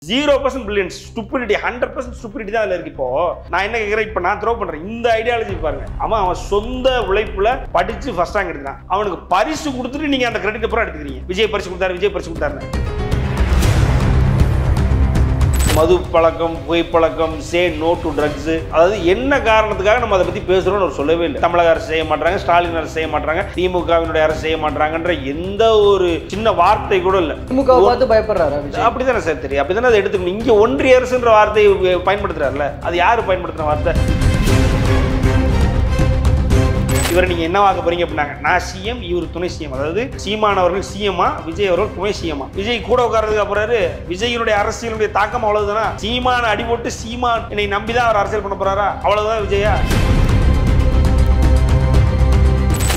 0% brilliance, stupidity 100% stupidity தான் அதுல இருக்கு. இப்போ நான் என்ன கேக்குறேன், இப்போ நான் த்ரோ பண்றேன் இந்த ஐடியாலஜி பாருங்க. அவன் சொந்த உழைப்புல படிச்சு ஃபர்ஸ்ட் ரேங்க் எடுத்தான். அவனுக்கு பரிசு கொடுத்துட்டு நீங்க அந்த கிரெடிட் அப்புறம் எடுத்துக்கிறீங்க. விஜய் பரிசு கொடுத்தாரு. மது பழக்கம், புகைப்பழக்கம், சே நோ டு ட்ரக்ஸ், அதாவது என்ன காரணத்துக்காக நம்ம அதை பத்தி பேசுறோம்னு அவர் சொல்லவே இல்லை. தமிழக அரசு செய்ய மாட்டாங்க, ஸ்டாலின் அரசு செய்ய மாட்டாங்க, திமுகவினுடைய அரசு செய்ய மாட்டாங்கன்ற எந்த ஒரு சின்ன வார்த்தை கூட இல்லை. திமுக பார்த்து பயப்படுறாரு அப்படிதானே சார் தெரியும். அப்படிதானே அதை எடுத்துக்கணும். இங்க ஒன்றிய அரசுன்ற வார்த்தையை பயன்படுத்துறாருல, அது யாரு பயன்படுத்துற வார்த்தை? இவரை நீங்க என்ன வாங்க போறீங்க அப்படின்னாங்க, நான் சிஎம், இவர் துணை சிஎம். அதாவது சீமான் அவர்கள் சிஎம்மா, விஜய் அவர்கள் துணை சிஎம்மா. விஜய் கூட உட்கார்றதுக்கு அப்புறாரு. விஜயினுடைய அரசியலுடைய தாக்கம் அவ்வளவுதானா? சீமான அடிபட்டு சீமான் என்னை நம்பிதான் அவர் அரசியல் பண்ண போறாரா? அவ்வளவுதான் விஜயா?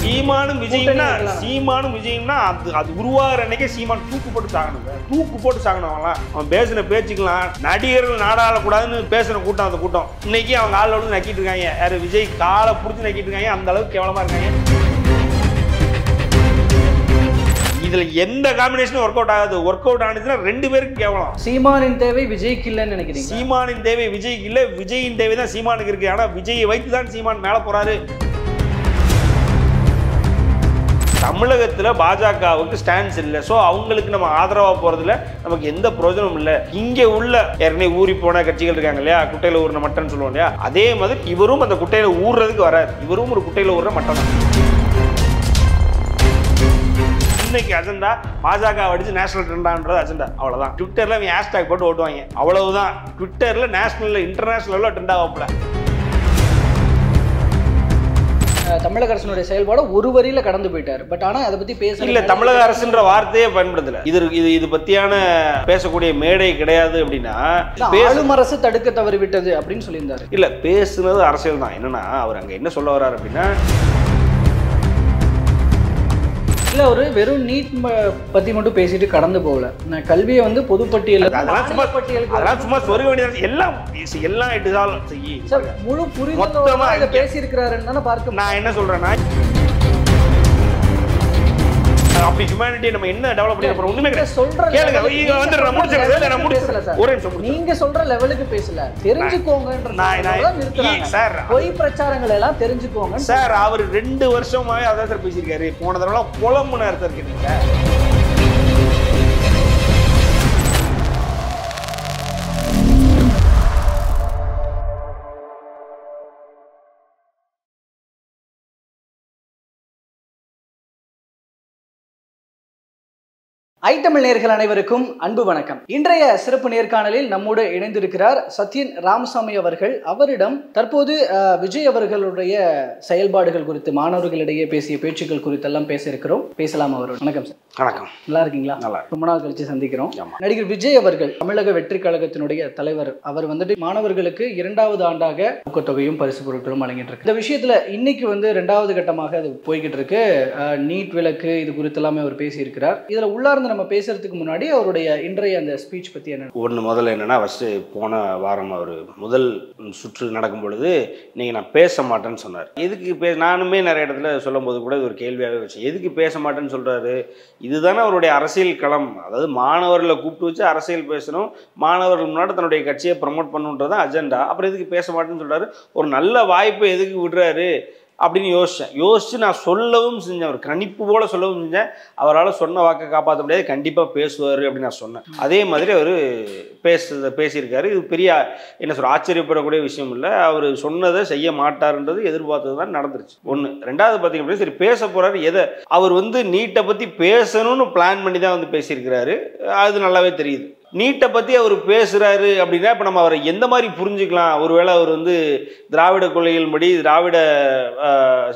சீமானும் விஜயம்னா அது உருவாகிற அன்னைக்கே சீமான் தூக்கு போட்டு சாகணும். அவன் பேசின பேச்சுக்கலாம் நடிகர்கள் நாடாளக்கூடாதுன்னு பேசின கூட்டம். அந்த கூட்டம் இன்னைக்கு அவங்க ஆளோட நக்கிட்டு இருக்காங்க. யாரு? விஜய் காலை பிடிச்சி நக்கிட்டு இருக்காங்க. அந்த அளவுக்கு கேவலமா இருக்காங்க. இதுல எந்த காம்பினேஷனும் ஒர்க் அவுட் ஆகாது. ஒர்க் அவுட் ஆனதுன்னா ரெண்டு பேருக்கு கேவலம். சீமானின் தேவை விஜய்க்கு இல்லைன்னு நினைக்கிறீங்க? சீமானின் தேவை விஜய்க்கு இல்ல, விஜயின் தேவை தான் சீமானுக்கு இருக்கு. ஆனா விஜயை வைத்து தான் சீமான் மேல போறாரு. தமிழகத்தில் பாஜகவுக்கு ஸ்டாண்ட்ஸ் இல்லை. ஸோ அவங்களுக்கு நம்ம ஆதரவாக போகிறதுல நமக்கு எந்த பிரயோஜனமும் இல்லை. இங்கே உள்ள ஏற்கனவே ஊறி போன கட்சிகள் இருக்காங்க இல்லையா, குட்டையில் ஊறின மட்டன் சொல்லுவோம் இல்லையா, அதே மாதிரி இவரும் அந்த குட்டையில் ஊறுறதுக்கு வராது. இவரும் ஒரு குட்டையில் ஊறுற மட்டன் தான். இன்னைக்கு அஜெண்டா பாஜக அடிச்சு நேஷனல் ட்ரெண்டான்றது அஜெண்டா. அவ்வளோதான். ட்விட்டரில் அவங்க ஹேஷ்டாக் போட்டு ஓட்டுவாங்க. அவ்வளவுதான். ட்விட்டரில் நேஷனல் இன்டர்நேஷனல் ட்ரெண்டாக வைப்பல. தமிழக அரசினுடைய செயல்பாடு ஒரு வரியில கடந்து போயிட்டாரு. பட் ஆனா அதை பத்தி பேச இல்ல, தமிழக அரசுன்ற வார்த்தையே பயன்படுத்தல. இது பத்தியான பேசக்கூடிய மேடை கிடையாது. அப்படின்னா ஆளும் அரசு தடுக்க தவறிவிட்டது அப்படின்னு சொல்லியிருந்தாரு. இல்ல, பேசுனது அரசியல் தான். என்னன்னா அவர் அங்க என்ன சொல்ல வர்றாரு அப்படின்னா, இல்ல ஒரு வெறும் நீட் பத்தி மட்டும் பேசிட்டு கடந்து போகல. கல்வியை வந்து பொதுப்பட்டியல் சும்மா சொருக வேண்டியது எல்லாம் முழு புரிதலோட பேசி இருக்கிறாருன்னு தானே பார்க்க. நான் என்ன சொல்றேன்னா, அப்படி ஹியூமனிட்டி நம்ம என்ன டெவலப் பண்ணி அப்புறம் ஒண்ணுமே கேளுங்க. நீங்க சொல்ற லெவலுக்கு பேசல, தெரிஞ்சுக்கோங்க சார். பொய் பிரச்சாரங்கள் எல்லாம் தெரிஞ்சுக்கோங்க சார். அவர் 2 வருஷமாவே அதான் சார் பேசியிருக்காரு. போன தடவை புலம்புன அர்த்தம் இருக்கீங்க. ஐட்டமிழ் நேயர்கள் அனைவருக்கும் அன்பு வணக்கம். இன்றைய சிறப்பு நேர்காணலில் நம்மோடு இணைந்திருக்கிறார் சத்யன் ராமசாமி அவர்கள். அவரிடம் தற்போது விஜய் அவர்களுடைய செயல்பாடுகள் குறித்து, மாணவர்களிடையே பேசிய பேச்சுக்கள் குறித்தெல்லாம் பேச இருக்கிறோம். பேசலாம் அவரோட. வணக்கம் சார். வணக்கம். நல்லா இருக்கீங்களா? ரொம்ப நாள் கழிச்சு சந்திக்கிறோம். நடிகர் விஜய் அவர்கள் தமிழக வெற்றி கழகத்தினுடைய தலைவர். அவர் வந்துட்டு மாணவர்களுக்கு 2வது ஆண்டாக ஊக்கத்தொகையும் பரிசு பொருட்களும் வழங்கிட்டு இருக்கு. இந்த விஷயத்துல இன்னைக்கு வந்து 2வது கட்டமாக அது போய்கிட்டு இருக்கு. நீட் விலக்கு இது குறித்து எல்லாமே அவர் பேசியிருக்கிறார். இதுல உள்ளார்ந்து நம்ம பேசுறதுக்கு முன்னாடி அவருடைய இன்றைய அந்த ஸ்பீச் பத்தி என்ன முதல்ல என்னன்னா, ஃபர்ஸ்ட் போன வாரம் அவர் முதல் சுற்று நடக்கும் பொழுது நீங்க நான் பேச மாட்டேன்னு சொன்னார். எதுக்கு நானுமே நிறைய இடத்துல சொல்லும் போது கூட இது ஒரு கேள்வியாகவே வச்சேன். எதுக்கு பேச மாட்டேன்னு சொல்றாரு? இதுதானே அவருடைய அரசியல் களம். அதாவது மாணவர்களை கூப்பிட்டு வச்சு அரசியல் பேசணும், மாணவர்கள் முன்னாடி தன்னுடைய கட்சியை ப்ரமோட் பண்ணுன்றதான் அஜெண்டா. அப்புறம் எதுக்கு பேச மாட்டேன்னு சொல்றாரு? ஒரு நல்ல வாய்ப்பை எதுக்கு விடுறாரு அப்படின்னு யோசிச்சு நான் சொல்லவும் செஞ்சேன். அவர் கணிப்பு போல சொல்லவும் செஞ்சேன். அவரால் சொன்ன வாக்கை காப்பாற்ற முடியாது, கண்டிப்பாக பேசுவார் அப்படின்னு நான் சொன்னேன். அதே மாதிரி அவர் பேசியிருக்காரு. இது பெரிய என்ன சொல்ற ஆச்சரியப்படக்கூடிய விஷயம் இல்லை. அவர் சொன்னதை செய்ய மாட்டார்ன்றது எதிர்பார்த்தது தான் நடந்துருச்சு. ஒன்று. 2வது பார்த்தீங்க அப்படின்னா, சரி பேச போறாரு. எதை அவர் வந்து நீட்டை பற்றி பேசணும்னு பிளான் பண்ணி தான் வந்து பேசியிருக்கிறாரு. அது நல்லாவே தெரியுது. நீட்டை பற்றி அவர் பேசுகிறாரு அப்படின்னா இப்போ நம்ம அவரை எந்த மாதிரி புரிஞ்சுக்கலாம்? ஒருவேளை அவர் வந்து திராவிட கொள்கைகளின்படி, திராவிட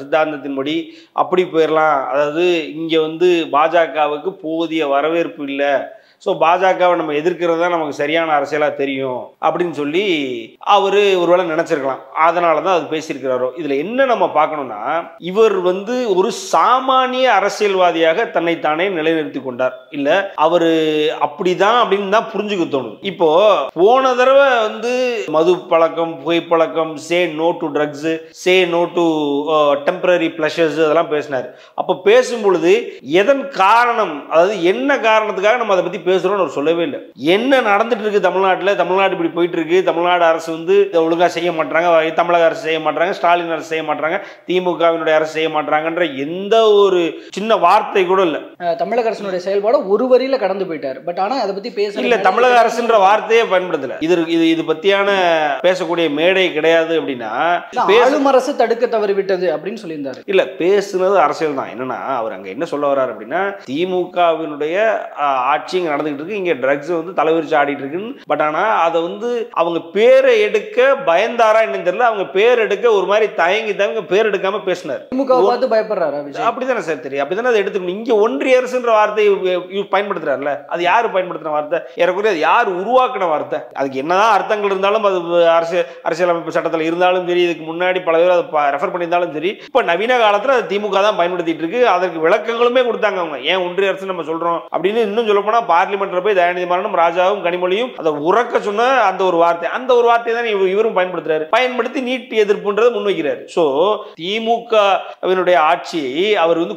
சித்தாந்தத்தின்படி அப்படி போயிடலாம். அதாவது இங்கே வந்து பாஜகவுக்கு போதிய வரவேற்பு இல்லை, ஸோ பாஜகவை நம்ம எதிர்க்கிறது தான் நமக்கு சரியான அரசியலாக தெரியும் அப்படின்னு சொல்லி அவர் ஒருவேளை நினச்சிருக்கலாம். அதனால தான் அது பேசியிருக்கிறாரோ. இதில் என்ன நம்ம பார்க்கணும்னா, இவர் வந்து ஒரு சாமானிய அரசியல்வாதியாக தன்னைத்தானே நிலைநிறுத்தி கொண்டார். இல்லை அவர் அப்படிதான் அப்படின்னு தான் புரிஞ்சுக்க தோணுது. இப்போ போன தடவை வந்து மது பழக்கம், புகைப்பழக்கம், say no to drugs, say no to temporary pleasures அதெல்லாம் பேசினார். அப்போ பேசும் பொழுது எதன் காரணம், அதாவது என்ன காரணத்துக்காக நம்ம அதை பற்றி பேசுகிறோன்னு அவர் சொல்லவே இல்லை. என்ன நடந்துட்டு இருக்கு தமிழ்நாட்டில், தமிழ்நாடு இப்படி போயிட்டு இருக்கு, தமிழ்நாடு அரசு வந்து ஒழுங்காக செய்ய மாட்டாங்க, தமிழக அரசு செய்ய மாட்டாங்க, ஸ்டாலின் அரசு செய்ய மாட்டாங்க, திமுகவினுடைய அரசு செய்ய மாட்டாங்கன்ற எந்த ஒரு சின்ன வார்த்தை கூட இல்லை. தமிழக அரசினுடைய செயல்பாடு ஒரு வரியில கடந்து போயிட்டார். பட் ஆனா அதை பத்தி பேச இல்ல, தமிழக அரசுன்ற வார்த்தையே பயன்படுத்தல. இது பத்தியான பேசக்கூடிய மேடை கிடையாது. அப்படின்னா ஆளும் அரசு தடுக்க தவறிவிட்டது அப்படின்னு சொல்லியிருந்தாரு. இல்ல, பேசுனது அரசியல் தான். என்னன்னா அவர் அங்க என்ன சொல்ல வர்றாரு அப்படின்னா, திமுகவினுடைய ஆட்சி இங்க நடந்துகிட்டு இருக்கு, இங்க ட்ரக்ஸ் வந்து தலைவிரிச்சு ஆடிட்டு இருக்குன்னு. பட் ஆனா அதை வந்து அவங்க பேரை எடுக்க பயந்தாரா என்னன்னு தெரியல, அவங்க பேர் எடுக்க ஒரு மாதிரி தயங்கி பேர் எடுக்காம பேசினார். திமுக பார்த்து பயப்படுறாரு. அப்படிதானே சார் தெரியும், அப்படிதானே அதை எடுத்துக்கணும். இங்க ஒன்றிய அரசுன்ற வார்த்தையை பயன்படுத்துறாருல, அது யாரு பயன்படுத்தின வார்த்தை? ஏறக்குறைய அது யார் உருவாக்கின வார்த்தை? அதுக்கு என்னதான் அர்த்தங்கள் இருந்தாலும், அது அரசியலமைப்பு சட்டத்தில் இருந்தாலும் சரி, இதுக்கு முன்னாடி பல பேர் அதை ரெஃபர் பண்ணியிருந்தாலும் சரி, இப்ப நவீன காலத்துல அது திமுக தான் பயன்படுத்திட்டு இருக்கு. அதற்கு விளக்கங்களுமே கொடுத்தாங்க அவங்க. ஏன் ஒன்றிய அரசு நம்ம சொல்றோம் அப்படின்னு. இன்னும் சொல்ல போனா பார்லிமெண்ட்ல போய் தயாநிதி மாறனும் ராஜாவும் கனிமொழியும் அதை உறக்க சொன்ன அந்த ஒரு வார்த்தை, அந்த ஒரு வார்த்தையை தான் இவரும் பயன்படுத்துறாரு. பயன்படுத்தி நீட் எதிர்ப்புன்றதை முன்வைக்கிறாரு. சோ திமுகவினுடைய ஆட்சியை அவர் வந்து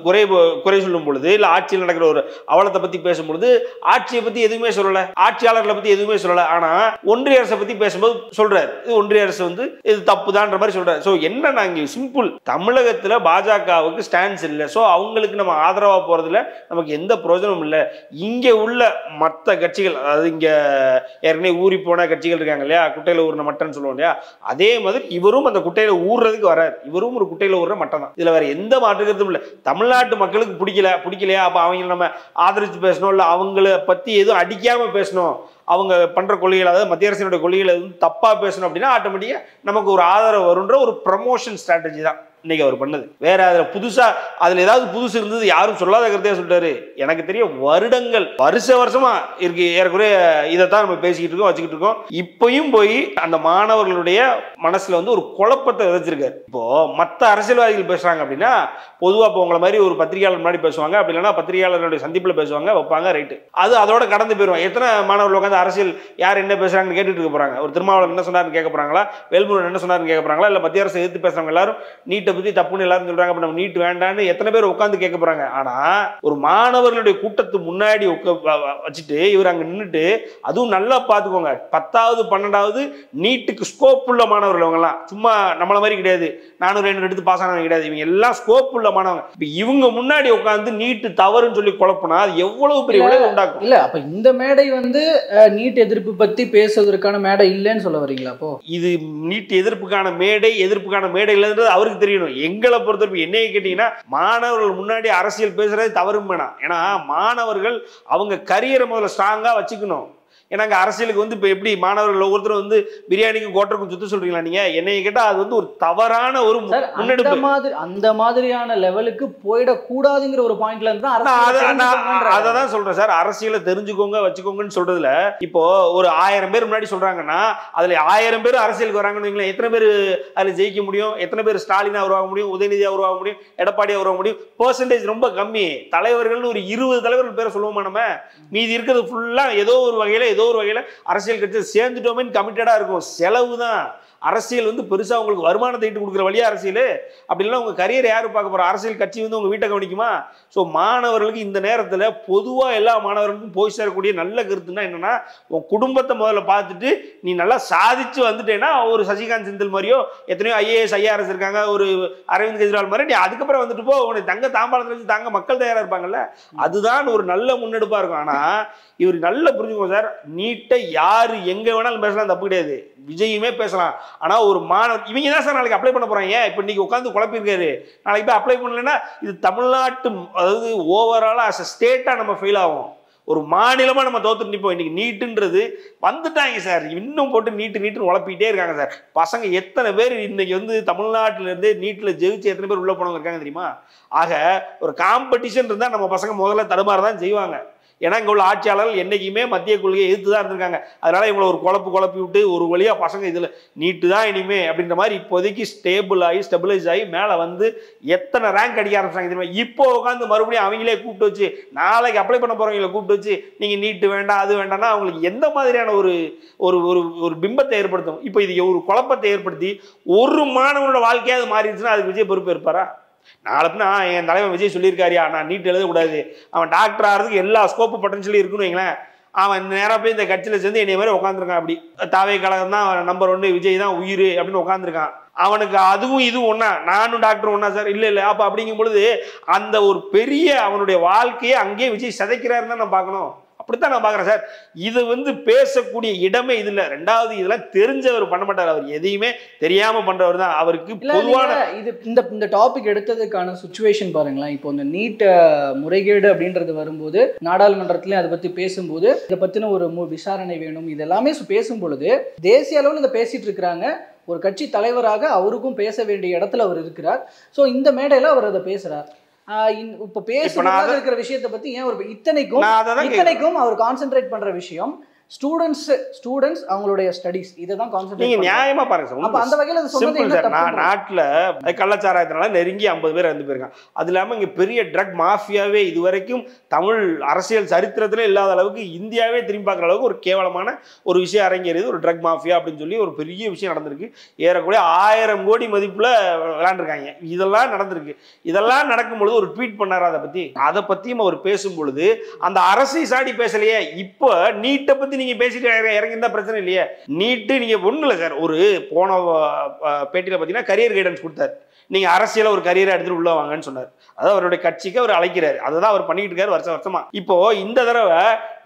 குறை சொல்லும் பொழுது, இல்ல ஆட்சியில் நடக்கிற ஒரு அவலத்தை பத்தி பேசும்பொழுது ஆட்சியை பத்தி எதுவுமே சொல்லல, ஆட்சியாளர்களை பத்தி எதுவுமே சொல்லல. ஆனா ஒன்றிய அரசை பத்தி பேசும்போது சொல்றாரு, இது ஒன்றிய அரசு வந்து இது தப்புதான்ற மாதிரி சொல்றாரு. சோ என்ன, நாங்க சிம்பிள், தமிழகத்துல பாஜகவுக்கு ஸ்டாண்ட்ஸ் இல்லை, சோ அவங்களுக்கு நம்ம ஆதரவா போறதுல நமக்கு எந்த பிரயோஜனமும் இல்லை. இங்க உள்ள மற்ற கட்சிகள், அதாவது இங்க ஏற்கனவே ஊறி போன கட்சிகள் இருக்காங்க இல்லையா, குட்டையில ஊர்ன மட்டன்னு சொல்லுவோம் இல்லையா, அதே மாதிரி இவரும் அந்த குட்டையில ஊர்றதுக்கு வராரு. இவரும் ஒரு குட்டையில ஊர்ற மட்டம் தான். இதுல வேற எந்த மாற்றுக்கிறதும் இல்லை. தமிழ்நாட்டு மக்களுக்கு பிடிக்கலையா, அப்ப அவங்க நம்ம ஆதரிச்சு பேசணும், இல்ல அவங்கள பத்தி எதுவும் அடிக்காம பேசணும், அவங்க பண்ற கொள்கைகள், அதாவது மத்திய அரசினுடைய கொள்கைகளை தப்பா பேசணும் அப்படின்னா ஆட்டோமேட்டிக்கா நமக்கு ஒரு ஆதரவு வரும்ன்ற ஒரு ப்ரமோஷன் ஸ்ட்ராட்டஜி தான் இன்னைக்கு அவர் பண்ணது. வேற அதுல புதுசா அதுல ஏதாவது புதுசு இருந்தது யாரும் சொல்லாத கருத்தையா சொல்லிட்டாரு. எனக்கு தெரியும் வருடங்கள் வருஷமா இருக்கு, ஏறக்குறைய இதைத்தான் நம்ம பேசிக்கிட்டு இருக்கோம், வச்சுக்கிட்டு இருக்கோம். இப்பயும் போய் அந்த மாணவர்களுடைய மனசுல வந்து ஒரு குழப்பத்தை விதைச்சிருக்காரு. இப்போ மற்ற அரசியல்வாதிகள் பேசுறாங்க அப்படின்னா பொதுவா இப்போ உங்களை மாதிரி ஒரு பத்திரிகையாளர் முன்னாடி பேசுவாங்க, அப்படி இல்லைன்னா பத்திரிகையாளர்களுடைய சந்திப்புல பேசுவாங்க, வைப்பாங்க, ரைட்டு, அது அதோட கடந்து போயிடுவாங்க. எத்தனை மாணவர்கள் உட்காந்து அரசியல் யார் என்ன பேசுறாங்கன்னு கேட்டுட்டு இருக்க போறாங்க? ஒரு திருமாவளவன் என்ன சொன்னாருன்னு கேட்க போறாங்களா, வேல்முருகன் என்ன சொன்னாருன்னு கேட்க போறாங்களா, இல்ல மத்திய அரசு எதிர்த்து பேசுறவங்க எல்லாரும் நீட்டை பத்தி தப்புன்னு எல்லாரும் சொல்றாங்க, அப்ப நம்ம நீட் வேண்டான்னு எத்தனை பேர் உட்கார்ந்து கேட்க போறாங்க? ஆனா ஒரு மாணவர்களுடைய கூட்டத்து முன்னாடி வச்சுட்டு இவர் அங்க நின்றுட்டு, அதுவும் நல்லா பாத்துக்கோங்க, 10வது 12வது நீட்டுக்கு ஸ்கோப் உள்ள மாணவர்கள், அவங்க எல்லாம் சும்மா நம்மள மாதிரி கிடையாது, 400 எடுத்து பாஸ் ஆனவங்க கிடையாது, இவங்க எல்லாம் ஸ்கோப் உள்ள மாணவங்க. இப்ப இவங்க முன்னாடி உட்கார்ந்து நீட்டு தவறுன்னு சொல்லி குழப்பினா அது எவ்வளவு பெரிய விளைவு உண்டாக்கும். இல்ல அப்ப இந்த மேடை வந்து நீட் எதிர்ப்பு பத்தி பேசுவதற்கான மேடை இல்லைன்னு சொல்ல வரீங்களா? அப்போ இது நீட் எதிர்ப்புக்கான மேடை இல்லைன்றது அவருக்கு தெரியணும். எங்களை பொறுத்தவரைக்கும் என்னைய கேட்டீங்கன்னா, மாணவர்கள் முன்னாடி அரசியல் பேசுறது தவறும் வேணாம். ஏன்னா மாணவர்கள் அவங்க கரியரை முதல்ல ஸ்ட்ராங்கா வச்சுக்கணும். ஏன்னா அங்கே அரசியலுக்கு வந்து இப்போ எப்படி மாணவர்கள் ஒவ்வொருத்தரும் வந்து பிரியாணிக்கும் கோட்டருக்கும் சுத்த சொல்றீங்களா நீங்க? என்னைய கேட்டால் அது வந்து ஒரு தவறான ஒரு முன்னெடுப்பு. அந்த மாதிரியான லெவலுக்கு போயிடக்கூடாதுங்கிற ஒரு பாயிண்ட்ல இருந்து அதை தான் சொல்றேன் சார். அரசியலை தெரிஞ்சுக்கோங்க வச்சுக்கோங்கன்னு சொல்றதுல இப்போ ஒரு 1000 பேர் முன்னாடி சொல்றாங்கன்னா அதுல 1000 பேர் அரசியலுக்கு வராங்கன்னு வைங்களேன், எத்தனை பேர் அதில் ஜெயிக்க முடியும்? எத்தனை பேர் ஸ்டாலினா உருவாக முடியும், உதயநிதியா உருவாக முடியும், எடப்பாடியா உருவாக முடியும்? பெர்சன்டேஜ் ரொம்ப கம்மி. தலைவர்கள்னு ஒரு 20 தலைவர்கள் பேரை சொல்லுவோமா நம்ம? மீதி இருக்கிறது ஃபுல்லா ஏதோ ஒரு வகையில அரசியல் கட்சியில் சேர்ந்துட்டோமே கமிட்டடா இருக்கும். செலவு தான். அரசியல் வந்து பெருசா உங்களுக்கு வருமானத்தை ஈட்டு கொடுக்குற வழியா அரசியல். அப்படி இல்லைன்னா உங்க கரியர் யாரு பார்க்க போறா? அரசியல் கட்சி வந்து உங்க வீட்டை கவனிக்குமா? ஸோ மாணவர்களுக்கு இந்த நேரத்தில் பொதுவா எல்லா மாணவர்களுக்கும் போய் சேரக்கூடிய நல்ல கருத்துன்னா என்னன்னா, உன் குடும்பத்தை முதல்ல பார்த்துட்டு நீ நல்லா சாதிச்சு வந்துட்டேன்னா, ஒரு சசிகாந்த் செந்தில் மாதிரியோ எத்தனையோ IAS IRS இருக்காங்க, ஒரு அரவிந்த் கெஜ்ரிவால் மாதிரி, நீ அதுக்கப்புறம் வந்துட்டு போ, உனக்கு தங்க தாம்பாளத்தில் வச்சு தாங்க மக்கள் தயாரா இருப்பாங்கல்ல. அதுதான் ஒரு நல்ல முன்னெடுப்பா இருக்கும். ஆனா இவர் நல்லா புரிஞ்சுக்கோ சார், நீட்டை யாரு எங்க வேணாலும் பேசலாம், தப்பு கிடையாது, விஜயுமே பேசலாம். ஆனா ஒரு மாணவர் இவங்க தான் சார் நாளைக்கு அப்ளை பண்ண போறாங்க. இப்ப இன்னைக்கு உட்காந்து குழப்பிருக்காரு, நாளைக்கு போய் அப்ளை பண்ணலன்னா இது தமிழ்நாட்டு, அதாவது ஓவராலா அஸ் ஸ்டேட்டா நம்ம ஃபெயில் ஆகும், ஒரு மாநிலமா நம்ம தோத்து நிற்போம். இன்னைக்கு நீட்டுன்றது வந்துட்டாங்க சார், இன்னும் போட்டு நீட்டுன்னு உழப்பிட்டே இருக்காங்க சார். பசங்க எத்தனை பேர் இன்னைக்கு வந்து தமிழ்நாட்டில இருந்து நீட்ல ஜெயிச்சு எத்தனை பேர் உள்ள போனவங்க இருக்காங்க தெரியுமா? ஆக ஒரு காம்படிஷன் இருந்தா நம்ம பசங்க முதல்ல தடுமாறதான் செய்வாங்க. ஏன்னா இங்க உள்ள ஆட்சியாளர்கள் என்னைக்குமே மத்திய கொள்கையை எதிர்த்து தான் இருந்திருக்காங்க. அதனால இவங்களை ஒரு குழப்பி விட்டு ஒரு வழியா பசங்க இதுல நீட்டு தான் இனிமே அப்படின்ற மாதிரி இப்போதைக்கு ஸ்டெபிளைஸ் ஆகி மேல வந்து எத்தனை ரேங்க் அடிக்க ஆரம்பிச்சாங்க தெரியுமா? இப்போ உட்காந்து மறுபடியும் அவங்களே கூப்பிட்டு வச்சு நாளைக்கு அப்ளை பண்ண போறவங்களை கூப்பிட்டு வச்சு நீங்க நீட்டு வேண்டாம் அது வேண்டாம்னா அவங்களுக்கு எந்த மாதிரியான ஒரு ஒரு பிம்பத்தை ஏற்படுத்தும்? இப்போ இது ஒரு குழப்பத்தை ஏற்படுத்தி ஒரு மாணவனோட வாழ்க்கையாவது மாறிடுச்சுன்னா அதுக்கு விஜய் பொறுப்பு இருப்பாரா? நாளைக்குன்னா என் தலைவன் விஜய் சொல்லியிருக்காரியா, நான் நீட் எழுதக்கூடாது, அவன் டாக்டர் ஆகிறதுக்கு எல்லா ஸ்கோப்பு பொட்டன்ஷியலும் இருக்குன்னு வைங்களேன், அவன் நேராக போய் இந்த கட்சியில் சேர்ந்து என்னைய மாதிரி உட்காந்துருக்கான். அப்படி தாவே கழகம் தான் நம்பர் 1, விஜய் தான் உயிர் அப்படின்னு உட்காந்துருக்கான். அவனுக்கு அதுவும் இதுவும் ஒன்றா, நானும் டாக்டர் ஒன்றா சார், இல்லை இல்லை. அப்போ அப்படிங்கும் பொழுது அந்த ஒரு பெரிய அவனுடைய வாழ்க்கையை அங்கேயே விஜய் சிதைக்கிறாருன்னு தான் நான் பார்க்கணும். அப்படித்தான் நான் பார்க்குறேன் சார். இது பேசக்கூடிய இடமே இது இல்லை. ரெண்டாவது, இதெல்லாம் தெரிஞ்சவர் பண்ண மாட்டார். அவர் எதையுமே தெரியாம பண்றவர் தான். அவருக்கு பொதுவான இந்த டாபிக் எடுத்ததுக்கான சுச்சுவேஷன் பாருங்களேன். இப்போ இந்த நீட் முறைகேடு அப்படின்றது வரும்போது நாடாளுமன்றத்திலே அதை பத்தி பேசும்போது இதை பத்தின ஒரு விசாரணை வேணும், இது எல்லாமே பேசும் பொழுது தேசிய அளவில் இதை பேசிட்டு இருக்கிறாங்க. ஒரு கட்சி தலைவராக அவருக்கும் பேச வேண்டிய இடத்துல அவர் இருக்கிறார். ஸோ இந்த மேடையில் அவர் அதை பேசுறார். இப்ப பேசுறது இருக்கிற விஷயத்தை பத்தி ஏன் ஒரு இத்தனைக்கும் அவர் கான்சென்ட்ரேட் பண்ற விஷயம் ஸ்டூடெண்ட்ஸ் அவங்களுடைய ஸ்டடீஸ் இதை தான் கான்சென்ட்ரேட். நீங்க நியாயமா பாருங்க சார். அப்ப அந்த வகையில சொன்னது சார், நாட்டுல கள்ளச்சாராயத்தினால நெருங்கி 50 பேர் இறந்து போயிருக்காங்க. அது இல்லாம இங்க பெரிய ட்ரக் மாஃபியாவே இதுவரைக்கும் தமிழ் அரசியல் சரித்திரத்திலே இல்லாத அளவுக்கு இந்தியாவே திரும்பி பார்க்குற அளவுக்கு ஒரு கேவலமான ஒரு விஷயம் அரங்கேறியது ஒரு ட்ரக் மாஃபியா அப்படின்னு சொல்லி ஒரு பெரிய விஷயம் நடந்திருக்கு. ஏறக்கூடிய 1000 கோடி மதிப்புல விளையாண்டுருக்காங்க. இதெல்லாம் நடந்திருக்கு. இதெல்லாம் நடக்கும் பொழுது ஒரு ட்வீட் பண்ணாரு. அதை பத்தியும் அவர் பேசும் பொழுது அந்த அரசை சாடி பேசலையே. இப்போ நீட்டை பத்தி நீங்க பேசிட்டு இறங்கிருந்தா பிரச்சனை இல்லையே. நீட்டு நீங்க ஒண்ணு இல்ல சார். ஒரு போன பேட்டியில பாத்தீங்கன்னா கரியர் கைடன்ஸ் கொடுத்தாரு. நீங்க அரசியல ஒரு கரியரை எடுத்துட்டு உள்ள வாங்கன்னு சொன்னார். அதாவது அவருடைய கட்சிக்கு அவர் அழைக்கிறாரு. அதுதான் அவர் பண்ணிட்டு இருக்காரு வருஷமா. இப்போ இந்த தடவை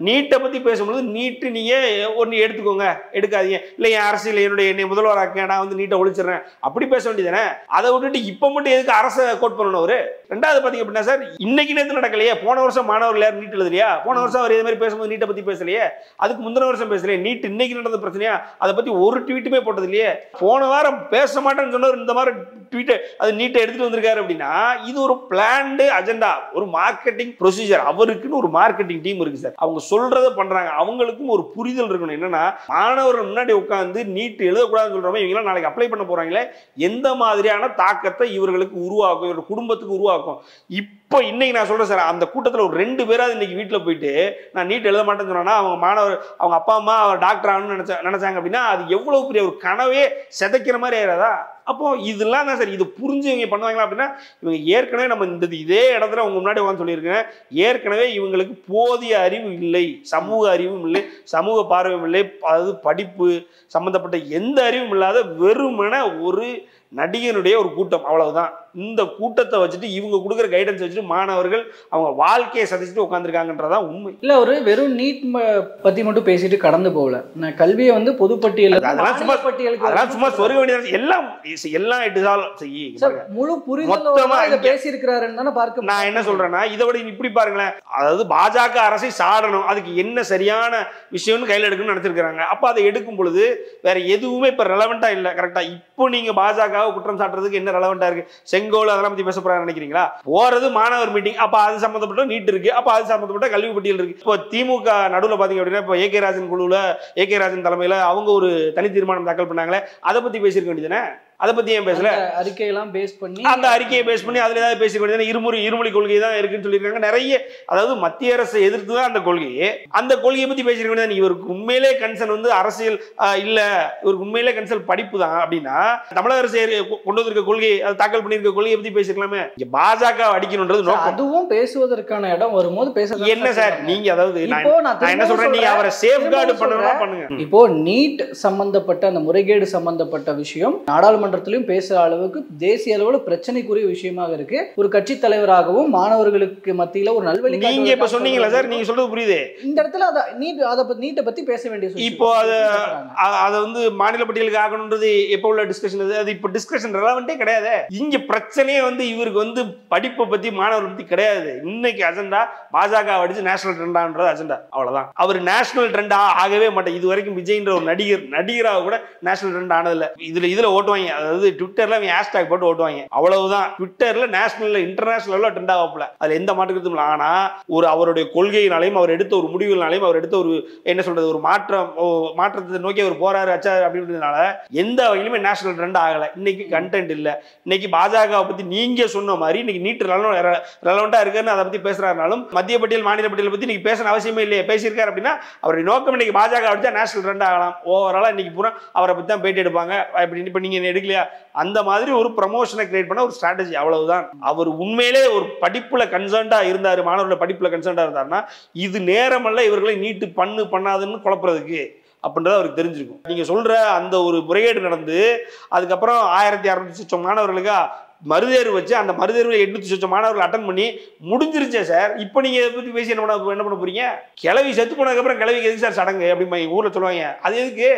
நீட்டை பத்தி பேசும்போது நீட்டு நீங்க ஒன்னு எடுத்துக்கோங்க, எடுக்காதீங்க, இல்ல என் அரசியல் என்னை முதல்வராக்க நான் நீட்டை ஒழிச்சிடறேன் அப்படி பேச வேண்டியதானே. அதை விட்டுட்டு இப்ப மட்டும் எதுக்கு அரசை கோட் பண்ணணும் அவரு? ரெண்டாவது பாத்தீங்க அப்படின்னா சார், இன்னைக்கு நேரத்தில் நடக்கலையே. போன வருஷம் மாணவர்கள் யாரும் நீட் எழுதலையா? போன வருஷம் அவர் இதே மாதிரி பேசும்போது நீட்டை பத்தி பேசலையே. அதுக்கு முந்தின வருஷம் பேசலையே. நீட் இன்னைக்கு நடந்த பிரச்சனையா? அதை பத்தி ஒரு ட்வீட்டுமே போட்டது இல்லையே. போன வாரம் பேச மாட்டேன்னு சொன்னவர் இந்த மாதிரி ட்வீட் அது நீட்டை எடுத்துட்டு வந்திருக்காரு அப்படின்னா இது ஒரு பிளான்டு அஜெண்டா, ஒரு மார்க்கெட்டிங் ப்ரொசீஜர். அவருக்குன்னு ஒரு மார்க்கெட்டிங் டீம் இருக்கு சார். அவங்க சொல்றதை பண்றாங்க. அவங்களுக்கும் ஒரு புரிதல் இருக்கணும். என்னன்னா மாணவர்கள் முன்னாடி உட்கார்ந்து நீட் எழுதக்கூடாதுன்னு சொல்றவங்க இவங்க நாளைக்கு அப்ளை பண்ண போறாங்களே, எந்த மாதிரியான தாக்கத்தை இவர்களுக்கு உருவாக்கும், இவരുടെ குடும்பத்துக்கு உருவாக்கும். இப்போ இன்னைக்கு நான் சொல்றேன் சார், அந்த கூட்டத்தில் ஒரு 2 பேராவது இன்னைக்கு வீட்டில் போயிட்டு நான் நீட் எழுத மாட்டேன்னு சொன்னா அவங்க மாணவர் அவங்க அப்பா அம்மா டாக்டர் ஆகணும்னு நினைச்சாங்க அப்படின்னா அது எவ்வளவு பெரிய ஒரு கனவே சிதைக்கிற மாதிரி ஆயிடாதா? அப்போ இதெல்லாம் தான் சார். இது புரிஞ்சு இவங்க பண்ணுவாங்களா அப்படின்னா இவங்க ஏற்கனவே நம்ம இதே இடத்துல உங்க முன்னாடி உட்காந்து சொல்லியிருக்கேன். ஏற்கனவே இவங்களுக்கு போதிய அறிவு இல்லை, சமூக அறிவும் இல்லை, சமூக பார்வையும் இல்லை, அதாவது படிப்பு சம்பந்தப்பட்ட எந்த அறிவும் இல்லாத வெறுமன ஒரு நடிகனுடைய ஒரு கூட்டம், அவ்வளவுதான். இந்த கூட்டத்தை வச்சுட்டு இவங்க கொடுக்குற கைடன்ஸ் வச்சுட்டு மாணவர்கள் அவங்க வாழ்க்கையை சதிச்சுட்டு உட்காந்துருக்காங்கன்றதான் உண்மை. இல்ல ஒரு வெறும் நீட் பத்தி மட்டும் பேசிட்டு கடந்து போகல. நான் கல்வியை பொதுப்பட்டியல் அதெல்லாம் சும்மா சொருக வேண்டியது எல்லாம் முழு புரிதலோட பேசி இருக்கிறாருன்னு தானே பார்க்க. நான் என்ன சொல்றேன்னா இதை விட இப்படி பாருங்களேன். அதாவது பாஜக அரசை சாடணும், அதுக்கு என்ன சரியான விஷயம்னு கையில் எடுக்கணும்னு நினைச்சிருக்காங்க. அப்ப அதை எடுக்கும் பொழுது வேற எதுவுமே இப்ப ரெலவெண்டா இல்லை. கரெக்டா இப்போ நீங்க பாஜக குற்றம் சாட்டுறதுக்கு என்ன ரெலவெண்டா இருக்கு? செங்கோல் அதெல்லாம் பத்தி பேச போறாங்க நினைக்கிறீங்களா? போறது மாணவர் மீட்டிங், அப்ப அது சம்பந்தப்பட்ட நீட் இருக்கு, அப்ப அது சம்பந்தப்பட்ட கல்வி பட்டியல் இருக்கு. இப்போ திமுக நடுவில் பாத்தீங்க அப்படின்னா இப்போ ஏகே ராஜன் குழுவில் ஏகே ராஜன் தலைமையில அவங்க ஒரு தனி தீர்மானம் தாக்கல் பண்ணாங்களே, அதை பத்தி பேசியிருக்க வேண்டியதுதானே. அதை பத்தி ஏன் பேசல? அறிக்கையெல்லாம் பேஸ் பண்ணி அந்த அறிக்கையை பேஸ் பண்ணி அதுல ஏதாவது பேசிக்க வேண்டியது. இருமொழி கொள்கை தான் இருக்குன்னு சொல்லியிருக்காங்க நிறைய. அதாவது மத்திய அரசை எதிர்த்து தான் அந்த கொள்கையை, அந்த கொள்கையை பத்தி பேசிக்க வேண்டியது. இவருக்கு உண்மையிலே கன்சர்ன் அரசியல் இல்ல, இவருக்கு உண்மையிலே கன்சர்ன் படிப்பு தான் அப்படின்னா தமிழக அரசு கொண்டு வந்திருக்க கொள்கை, அது தாக்கல் பண்ணிருக்க கொள்கையை பத்தி பேசிக்கலாமே. பாஜக அடிக்கணும்ன்றது நோக்கம். அதுவும் பேசுவதற்கான இடம் வரும்போது பேச என்ன சார் நீங்க, அதாவது நான் என்ன சொல்றேன், நீங்க அவரை சேஃப்கார்டு பண்ணுங்க. இப்போ நீட் சம்பந்தப்பட்ட அந்த முறைகேடு சம்பந்தப்பட்ட விஷயம் நாடாளுமன்ற பேசுற அளவுக்கு தேசிய அளவில் பிரச்சனைக்குரிய விஷயமாக இருக்கு. ஒரு கட்சி தலைவராகவும் மாணவர்களுக்கு மத்தியில ஒரு நல்வழி நீங்க இப்ப சொன்னீங்களா சார், நீங்க சொல்றது புரியுது. இந்த இடத்துல நீட்டை பத்தி பேச வேண்டிய இப்போ அதை மாநில பட்டியலுக்கு ஆகணும்ன்றது எப்ப உள்ள டிஸ்கஷன்? அது இப்போ டிஸ்கஷன் ரெலவெண்டே கிடையாது. இங்க பிரச்சனையே இவருக்கு படிப்பை பத்தி மாணவர்கள் பத்தி கிடையாது. இன்னைக்கு அஜெண்டா பாஜக அடிச்சு நேஷனல் ட்ரெண்டான்றது அஜெண்டா, அவ்வளவுதான். அவர் நேஷனல் ட்ரெண்டா ஆகவே மாட்டேன். இது வரைக்கும் விஜய்ன்ற ஒரு நடிகராக கூட நேஷனல் ட்ரெண்ட் ஆனதில்லை. இதுல ஓட்டுவாங்க, அதாவது ட்விட்டர்ல அவங்க ஹேஷ்டாக் போட்டு ஓட்டுவாங்க, அவ்வளவுதான். ட்விட்டர்ல நேஷனல்ல இன்டர்நேஷனல்ல ட்ரெண்ட் ஆகல, அதுல எந்த மாற்றத்துக்கும் இல்லை. ஆனா அவருடைய கொள்கையினாலையும் அவர் எடுத்த ஒரு முடிவுனாலையும் அவர் எடுத்த ஒரு என்ன சொல்றது ஒரு மாற்றத்தை நோக்கி அவர் போறாரு அப்படின்றதுனால எந்த வகையிலுமே நேஷனல் ட்ரெண்ட் ஆகல. இன்னைக்கு கண்டென்ட் இல்ல. இன்னைக்கு பாஜக பத்தி நீங்க சொன்ன மாதிரி இன்னைக்கு நீட் ரெலவெண்டா இருக்குன்னு அதை பத்தி பேசுறாருனாலும் மத்திய பட்டியல் மாநில பட்டியல் பத்தி நீங்க பேசணும் அவசியமே இல்லையே. பேசியிருக்காரு அப்படின்னா அவருடைய நோக்கம் இன்னைக்கு பாஜக அடிச்சா நேஷனல் ட்ரெண்ட் ஆகலாம். ஓவராலா இன்னைக்கு பூரா அவரை பத்தி தான் பேட்டி எடுப்பாங்க. இப்ப நீங்க எடுக்கல இல்லையா, அந்த மாதிரி ஒரு ப்ரமோஷனை கிரியேட் பண்ண ஒரு ஸ்ட்ராட்டஜி, அவ்வளவுதான். அவர் உண்மையிலே ஒரு படிப்புல கன்சர்ன்டா இருந்தாரு, மாணவர்கள படிப்புல கன்சர்ன்டா இருந்தாருன்னா இது நேரமல்ல இவர்களை நீட்டு பண்ணாதுன்னு குழப்பறதுக்கு அப்படின்றது அவருக்கு தெரிஞ்சிருக்கும். நீங்க சொல்ற அந்த ஒரு முறைகேடு நடந்து அதுக்கப்புறம் 1600 சொச்சம் மாணவர்களுக்கு மறுதேர்வு வச்சு அந்த மறுதேர்வில் 800 சொச்சம் மாணவர்கள் அட்டன் பண்ணி முடிஞ்சிருச்சே சார். இப்போ நீங்க இதை பத்தி பேசி என்ன பண்ண போறீங்க? கிளவி செத்து போனதுக்கப்புறம் கிளவிக்கு எதுக்கு சார் சடங்கு அப்படி ஊர்ல சொல்லுவாங்க, அது எதுக்கு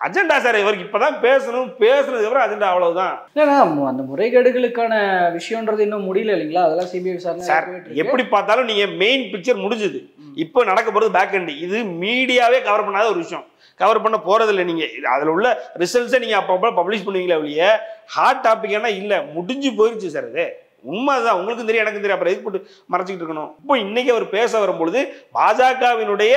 அஜெண்டா சார்? இவருக்கு இப்பதான் பேசுனதுக்கு அப்புறம் அஜெண்டா, அவ்வளவுதான். ஏன்னா அந்த முறைகேடுகளுக்கான விஷயம்ன்றது இன்னும் முடியல இல்லைங்களா, அதெல்லாம் சிபிஐ விசாரணை சார். எப்படி பார்த்தாலும் நீங்க மெயின் பிக்சர் முடிஞ்சது, இப்போ நடக்க போறது பேக் எண்ட். இது மீடியாவே கவர் பண்ணாத ஒரு விஷயம், கவர் பண்ண போறதில்லை. நீங்க அதுல உள்ள ரிசல்ட்ஸை நீங்க அப்பப்போ பப்ளிஷ் பண்ணுவீங்களா ஒழிய ஹாட் டாபிக் என்ன இல்லை, முடிஞ்சு போயிருச்சு சார். அது உண்மைதான், உங்களுக்கும் தெரியும் எனக்கும் தெரியும், அப்புறம் எதுக்கு போட்டு மறைச்சிக்கிட்டு இருக்கணும்? இப்போ இன்னைக்கு அவர் பேச வரும்பொழுது பாஜகவினுடைய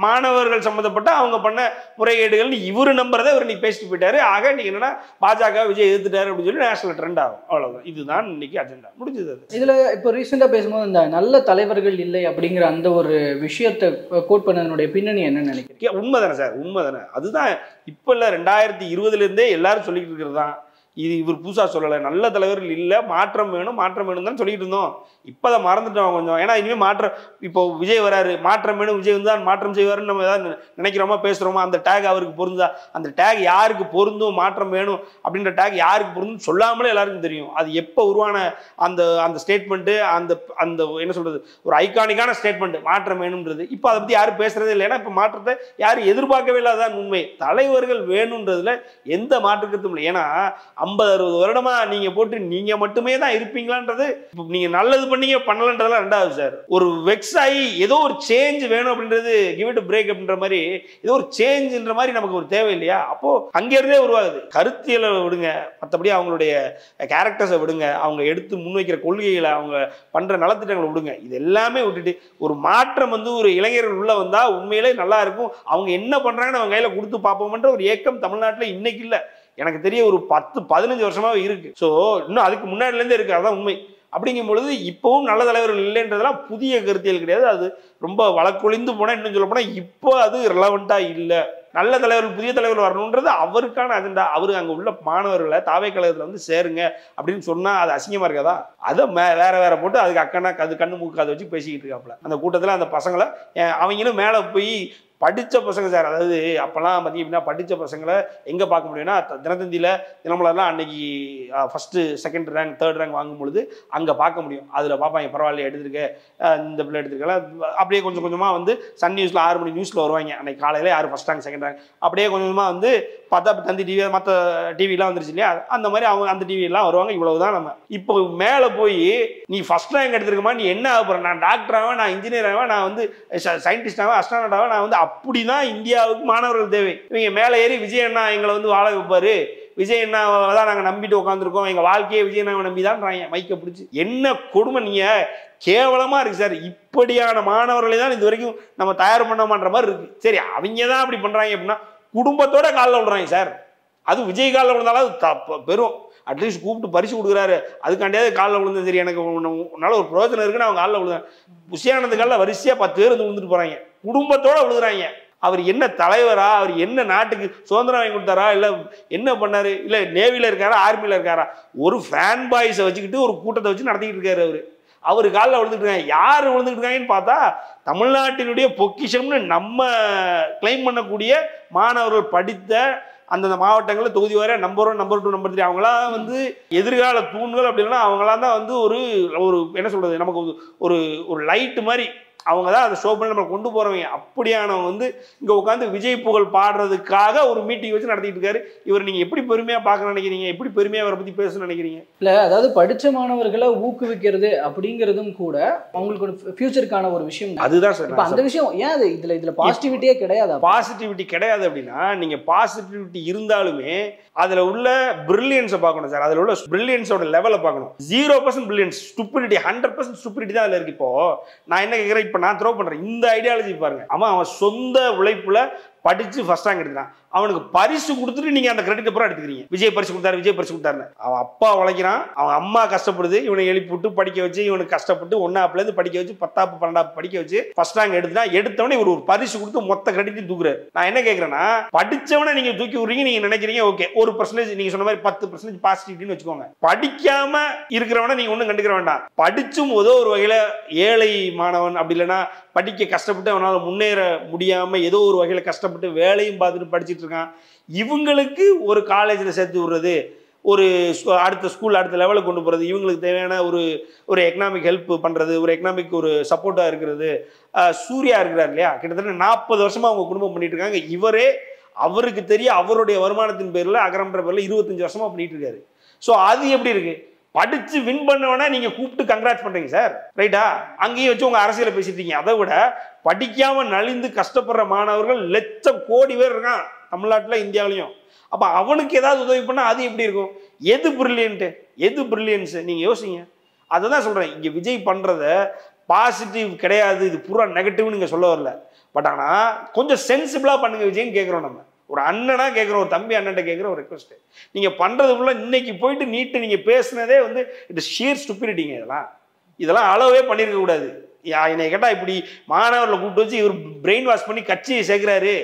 மாணவர்கள் சம்பந்தப்பட்ட அவங்க பண்ண முறைகேடுகள் இவரு நம்புறதை இவர் இன்னைக்கு பேசிட்டு போயிட்டாரு. ஆக நீங்க என்னன்னா பாஜக விஜய் எதிர்த்துட்டாரு அப்படின்னு சொல்லி நேஷனல் ட்ரெண்ட் ஆகும், அவ்வளவுதான். இதுதான் இன்னைக்கு அஜெண்டா, முடிஞ்சது. இதுல இப்போ ரீசெண்டா பேசும்போது இந்த நல்ல தலைவர்கள் இல்லை அப்படிங்கிற அந்த ஒரு விஷயத்தை கோட் பண்ணதனுடைய பின்னணி என்னன்னு நினைக்கிறீங்க? உண்மைதானே சார், உண்மைதானே. அதுதான் இப்போ இல்லை, 2020 இருந்தே எல்லாரும் சொல்லிட்டு இருக்கிறது தான். இது இவர் புதுசாக சொல்லலை, நல்ல தலைவர்கள் இல்லை, மாற்றம் வேணும் தான் சொல்லிட்டு இருந்தோம். இப்போ அதை மறந்துட்டோம் கொஞ்சம். ஏன்னா இனிமேல் மாற்றம், இப்போ விஜய் வராரு, மாற்றம் வேணும், விஜய் வந்து தான் மாற்றம் செய்வாருன்னு நம்ம ஏதாவது நினைக்கிறோமா, பேசுகிறோமா? அந்த டேக் அவருக்கு பொருந்தா? அந்த டேக் யாருக்கு பொருந்தும், மாற்றம் வேணும் அப்படின்ற டேக் யாருக்கு பொருந்தும் சொல்லாமலே எல்லாருக்கும் தெரியும். அது எப்போ உருவான அந்த ஸ்டேட்மெண்ட்டு, அந்த என்ன சொல்கிறது, ஒரு ஐகானிக்கான ஸ்டேட்மெண்ட் மாற்றம் வேணுன்றது. இப்போ அதை பற்றி யாரும் பேசுகிறதே இல்லை. ஏன்னா இப்போ மாற்றத்தை யாரும் எதிர்பார்க்கவே இல்லாதான் உண்மை. தலைவர்கள் வேணுன்றதுல எந்த மாற்று கருத்தும் இல்லை. ஏன்னா 50-60 வருடமா நீங்க போட்டு நீங்க மட்டுமே தான் இருப்பீங்களான்றது, நீங்க நல்லது பண்ணீங்க பண்ணலன்றதெல்லாம் ரெண்டாவது சார். ஒரு வெக்ஸ் ஆகி ஏதோ ஒரு சேஞ்ச் வேணும் அப்படின்றது, கிவ் இட் பிரேக் அப்படின்ற மாதிரி, ஏதோ ஒரு சேஞ்ச்ன்ற மாதிரி நமக்கு ஒரு தேவை இல்லையா? அப்போ அங்கிருந்தே உருவாகுது. கருத்தியலை விடுங்க, மற்றபடி அவங்களுடைய கேரக்டர்ஸை விடுங்க, அவங்க எடுத்து முன்வைக்கிற கொள்கைகளை, அவங்க பண்ற நலத்திட்டங்களை விடுங்க. இது எல்லாமே விட்டுட்டு ஒரு மாற்றம் வந்து ஒரு இளைஞர்கள் உள்ள வந்தா உண்மையிலே நல்லா இருக்கும். அவங்க என்ன பண்றாங்கன்னு அவங்க கையில கொடுத்து பார்ப்போம்ன்ற ஒரு ஏக்கம் தமிழ்நாட்டில் இன்னைக்கு இல்லை, எனக்கு தெரிய ஒரு 10-15 வருஷமாவே இருக்கு. ஸோ இன்னும் அதுக்கு முன்னாடிலேருந்தே இருக்கு, அதான் உண்மை. அப்படிங்கும் பொழுது இப்பவும் நல்ல தலைவர்கள் இல்லைன்றதெல்லாம் புதிய கருத்தியல் கிடையாது. அது ரொம்ப வழக்கொழிந்து போனால், இன்னும் சொல்ல போனால் இப்போ அது ரிலவெண்ட்டா இல்லை. நல்ல தலைவர்கள், புதிய தலைவர்கள் வரணுன்றது அவருக்கான அஜெண்டா. அவரு அங்கே உள்ள மாணவர்களை தாவே கழகத்தில் வந்து சேருங்க அப்படின்னு சொன்னால் அது அசிங்கமாக இருக்காதா? அதை வேற போட்டு அதுக்கு அக்கனா அது கண்ணு மூக்காத வச்சு பேசிக்கிட்டு இருக்காப்புல அந்த கூட்டத்தில். அந்த பசங்களை அவங்களும் மேலே போய் படித்த பசங்க சார், அதாவது அப்போல்லாம் பார்த்தீங்கன்னா படித்த பசங்களை எங்கே பார்க்க முடியும்னா, தினத்தந்தியில் தினமலர்லாம் அன்னைக்கு first, second rank, third rank வாங்கும் பொழுது அங்கே பார்க்க முடியும். அதில் பார்ப்பாங்க, பரவாயில்ல எடுத்துருக்கேன், இந்த பிள்ளை எடுத்துருக்கல. அப்படியே கொஞ்சம் கொஞ்சமாக வந்து சன் நியூஸில் 6 மணி நியூஸில் வருவாங்க. அன்னைக்கு காலையில் யார் ஃபஸ்ட் ரேங்க், செகண்ட் ரேங்க், அப்படியே கொஞ்சம் கொஞ்சமாக வந்து பார்த்தா தந்தி டிவி, மற்ற டிவிலாம் வந்துருச்சு இல்லையா, அந்த மாதிரி அவங்க அந்த டிவியெல்லாம் வருவாங்க. இவ்வளவுதான். நம்ம இப்போ மேலே போய் நீ ஃபஸ்ட் ரேங்க் எடுத்துருக்கமா, நீ என்ன ஆக போகிற, நான் டாக்டர் ஆவேன், நான் இன்ஜினியர் ஆவேன், நான் வந்து சயின்டிஸ்ட் ஆவேன், அஸ்ட்ரானட் ஆவேன், நான் வந்து அப்படிதான் இந்தியாவுக்கு மாணவர்கள் தேவை. இவங்க மேலே ஏறி விஜய் அண்ணா எங்களை வந்து வாழ வைப்பாரு, விஜய் அண்ணா தான் நாங்கள் நம்பிட்டு உட்காந்துருக்கோம், எங்கள் வாழ்க்கையை விஜய் அண்ணாவை நம்பி தான் மைக்க பிடிச்சி. என்ன கொடுமை, நீங்கள் கேவலமாக இருக்குது சார். இப்படியான மாணவர்களை தான் இது வரைக்கும் நம்ம தயார் பண்ண மாதிரி இருக்குது. சரி, அவங்க தான் அப்படி பண்ணுறாங்க அப்படின்னா குடும்பத்தோட காலில் விடுறாங்க சார். அது விஜய் காலில் விழுந்தாலும் அது பெரும், அட்லீஸ்ட் கூப்பிட்டு பரிசு கொடுக்குறாரு, அதுக்காண்டியாவது காலில் விழுந்தது. சரி, எனக்கு உன்னால ஒரு பிரயோஜனம் இருக்குன்னு அவங்க காலில் விழுந்தாங்க. புஷியானது காலில் வரிசையாக 10 பேர் வந்து விழுந்துட்டு போகிறாங்க, குடும்பத்தோட விழுகிறாங்க. அவர் என்ன தலைவரா, அவர் என்ன நாட்டுக்கு சுதந்திரம் வாங்கி கொடுத்தாரா, இல்லை என்ன பண்ணாரு, இல்லை நேவியில் இருக்காரா, ஆர்மியில் இருக்காரா? ஒரு ஃபேன் பாய்ஸை வச்சுக்கிட்டு ஒரு கூட்டத்தை வச்சு நடத்திக்கிட்டு இருக்காரு. அவர் காலில் விழுந்துட்டு இருக்காங்க. யார் விழுந்துட்டு இருக்காங்கன்னு பார்த்தா தமிழ்நாட்டினுடைய பொக்கிஷம்னு நம்ம கிளைம் பண்ணக்கூடிய மாணவர்கள் படித்த அந்தந்த மாவட்டங்களில் தொகுதி வரை நம்பர் 1, நம்பர் 2, நம்பர் 3 அவங்களாம் வந்து எதிர்கால தூண்கள். அப்படின்னா அவங்களாம் தான் வந்து ஒரு என்ன சொல்கிறது, நமக்கு ஒரு லைட்டு மாதிரி அவங்க தான் அதை ஷோ பண்ணி நம்ம கொண்டு போகிறவங்க. அப்படியானவங்க வந்து இங்கே உட்காந்து விஜய் புகழ் பாடுறதுக்காக ஒரு மீட்டிங் வச்சு நடத்திட்டு இருக்காரு. இவர் நீங்கள் எப்படி பெருமையாக பார்க்க நினைக்கிறீங்க, எப்படி பெருமையாக அவரை பற்றி பேச நினைக்கிறீங்க? இல்லை, அதாவது படித்த மாணவர்களை ஊக்குவிக்கிறது அப்படிங்கிறதும் கூட அவங்களுக்கு ஒரு ஃபியூச்சருக்கான ஒரு விஷயம். அதுதான் சார். இப்போ அந்த விஷயம் ஏன் அது இதில் பாசிட்டிவிட்டியே கிடையாது? பாசிட்டிவிட்டி கிடையாது அப்படின்னா, நீங்கள் பாசிட்டிவிட்டி இருந்தாலுமே அதில் உள்ள பிரில்லியன்ஸை பார்க்கணும் சார். அதில் உள்ள பிரில்லியன்ஸோட லெவலை பார்க்கணும். 0% பிரில்லியன்ஸ், ஸ்டூபிடிட்டி 100% ஸ்டூபிடிட்டி தான் அதில் இருக்கு. இப்போ நான் என்ன கேட்குறேன், இப்போ நான் த்ரோ பண்ணுறேன் இந்த ஐடியாலஜி பாருங்க. அவன் சொந்த உழைப்புல படித்து ஃபர்ஸ்ட் ரேங்க் எடுக்கிறான், அவனுக்கு பரிசு கொடுத்துட்டு நீங்கள் அந்த கிரெடிட் அப்புறம் எடுத்துக்கிறீங்க. விஜய் பரிசு கொடுத்தாரு, விஜய் பரிசு கொடுத்தாருன்னு. அவன் அப்பா உழைக்கிறான், அவன் அம்மா கஷ்டப்படுது, இவனை எழுப்பி விட்டு படிக்க வச்சு, இவனுக்கு கஷ்டப்பட்டு 1ஆப்லேருந்து படிக்க வச்சு 10ஆப் 12ஆப் படிக்க வச்சு ஃபர்ஸ்ட் ரேங்க் எடுத்தவனே ஒரு பரிசு கொடுத்து மொத்த கிரெடிட்டையும் தூக்குறாரு. நான் என்ன கேட்குறேன்னா, படித்தவனை நீங்கள் தூக்கி விடுறீங்க, நீங்கள் நினைக்கிறீங்க ஓகே 1% நீங்கள் சொன்ன மாதிரி 10% பாசிட்டிவ்னு வச்சுக்கோங்க. படிக்காம இருக்கிறவனை நீங்கள் ஒன்றும் கண்டுக்கிற வேண்டாம். படிச்சும் ஏதோ ஒரு வகையில் ஏழை மாணவன், அப்படி இல்லைன்னா படிக்க கஷ்டப்பட்டு அவனால் முன்னேற முடியாமல் ஏதோ ஒரு வகையில் கஷ்டப்பட்டு வேலையும் பார்த்துட்டு படிச்சுட்டு இருக்கான், இவங்களுக்கு ஒரு காலேஜில் சேர்த்து விடுறது, ஒரு அடுத்த ஸ்கூல் அடுத்த லெவலுக்கு கொண்டு போகிறது, இவங்களுக்கு தேவையான ஒரு எக்கனாமிக் ஹெல்ப் பண்ணுறது, ஒரு எக்கனாமிக் ஒரு சப்போர்ட்டாக இருக்கிறது. சூர்யா இருக்கிறார் இல்லையா, கிட்டத்தட்ட 40 வருஷமாக அவங்க குடும்பம் பண்ணிட்டு இருக்காங்க. இவரே அவருக்கு தெரிய அவருடைய வருமானத்தின் பேரில் அகரம்ன்ற பேரில் 25 வருஷமாக பண்ணிட்டு இருக்காரு. ஸோ அது எப்படி இருக்கு? படித்து வின் பண்ணவனா நீங்கள் கூப்பிட்டு கங்க்ராட்ஸ் பண்ணுறீங்க சார், ரைட்டா? அங்கேயும் வச்சு உங்கள் அரசியலை பேசிட்டீங்க. அதை விட படிக்காமல் நலிந்து கஷ்டப்படுற மாணவர்கள் லட்சம் கோடி பேர் இருக்கான் தமிழ்நாட்டில், இந்தியாவிலையும். அப்போ அவனுக்கு ஏதாவது உதவி பண்ணால் அது எப்படி இருக்கும்? எது பிரில்லியன்ட்டு, எது பிரில்லியன்ஸு நீங்கள் யோசிங்க. அதை தான் சொல்கிறேன். இங்கே விஜய் பண்ணுறத பாசிட்டிவ் கிடையாது, இது பூரா நெகட்டிவ்னு நீங்கள் சொல்ல வரல. பட் ஆனால் கொஞ்சம் சென்சிபிளாக பண்ணுங்க விஜய்ன்னு கேட்குறோம். நம்ம ஒரு அண்ணனா கேட்குறோம், ஒரு தம்பி அண்ணன்ட்ட கேட்குற ஒரு ரெக்வஸ்ட்டு. நீங்கள் பண்ணுறதுக்குள்ள இன்னைக்கு போயிட்டு நீட்டு நீங்கள் பேசுனதே வந்து இது ஷியர் ஸ்டூபிடிட்டிங்க. இதெல்லாம் அளவே பண்ணியிருக்க கூடாது. என்னை கேட்டால் இப்படி மாணவர்களை கூப்பிட்டு வச்சு இவர் பிரெயின் வாஷ் பண்ணி கட்சியை சேர்க்குறாரு,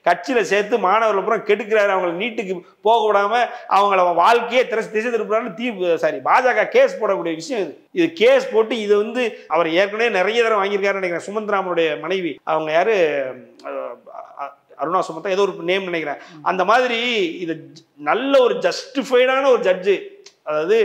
கட்சியில் சேர்த்து மாணவர்களை பூரா கெடுக்கிறாரு, அவங்களை நீட்டுக்கு போக விடாமல் அவங்கள வாழ்க்கையே திசை திருப்புறான்னு பாஜக கேஸ் போடக்கூடிய விஷயம் இது. இது கேஸ் போட்டு இது வந்து அவர் ஏற்கனவே நிறைய தடவை வாங்கியிருக்காருன்னு நினைக்கிறேன். சுமந்த்ராமனுடைய மனைவி, அவங்க யாரு, அருணா சுமந்தா ஏதோ ஒரு நேம் நினைக்கிறேன். அந்த மாதிரி இது நல்ல ஒரு ஜஸ்டிஃபைடான ஒரு ஜட்ஜு, அதாவது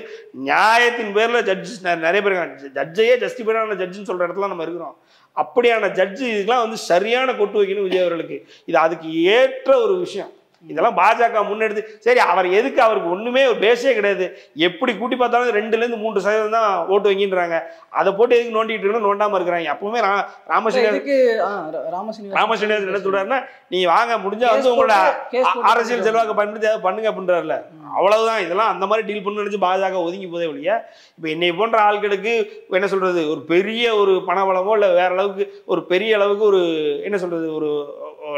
நியாயத்தின் பேரில் ஜட்ஜஸ் நிறைய பேர் இருக்காங்க. ஜட்ஜையே ஜஸ்டிஃபைடான ஜட்ஜுன்னு சொல்கிற இடத்துல நம்ம இருக்கிறோம். அப்படியான ஜட்ஜு இதுக்கெல்லாம் வந்து சரியான கொட்டு வைக்கணும் விஜய் அவர்களுக்கு. இது அதுக்கு ஏற்ற ஒரு விஷயம். இதெல்லாம் பாஜக முன்னெடுத்து, சரி அவர் எதுக்கு, அவருக்கு ஒன்றுமே ஒரு பேஸே கிடையாது. எப்படி கூட்டி பார்த்தாலும் 2-3% தான் ஓட்டு வைக்கின்றாங்க. அதை போட்டு எதுக்கு நோண்டிட்டு இருக்கணும், நோண்டாமல் இருக்கிறாங்க. அப்பவுமே ராமசீனிவாசன் என்ன சொல்றாருன்னா, நீ வாங்க முடிஞ்சா வந்து உங்களோட அரசியல் செல்வாக்கு பயன்படுத்தி அதை பண்ணுங்க அப்படின்றாருல. அவ்வளவுதான். இதெல்லாம் அந்த மாதிரி டீல் பண்ணு நினைச்சு பாஜக ஒதுங்கி போதே ஒழிய, இப்போ என்னை போன்ற ஆட்களுக்கு என்ன சொல்றது, ஒரு பெரிய ஒரு பணபலமோ இல்லை வேற அளவுக்கு ஒரு பெரிய அளவுக்கு ஒரு என்ன சொல்றது ஒரு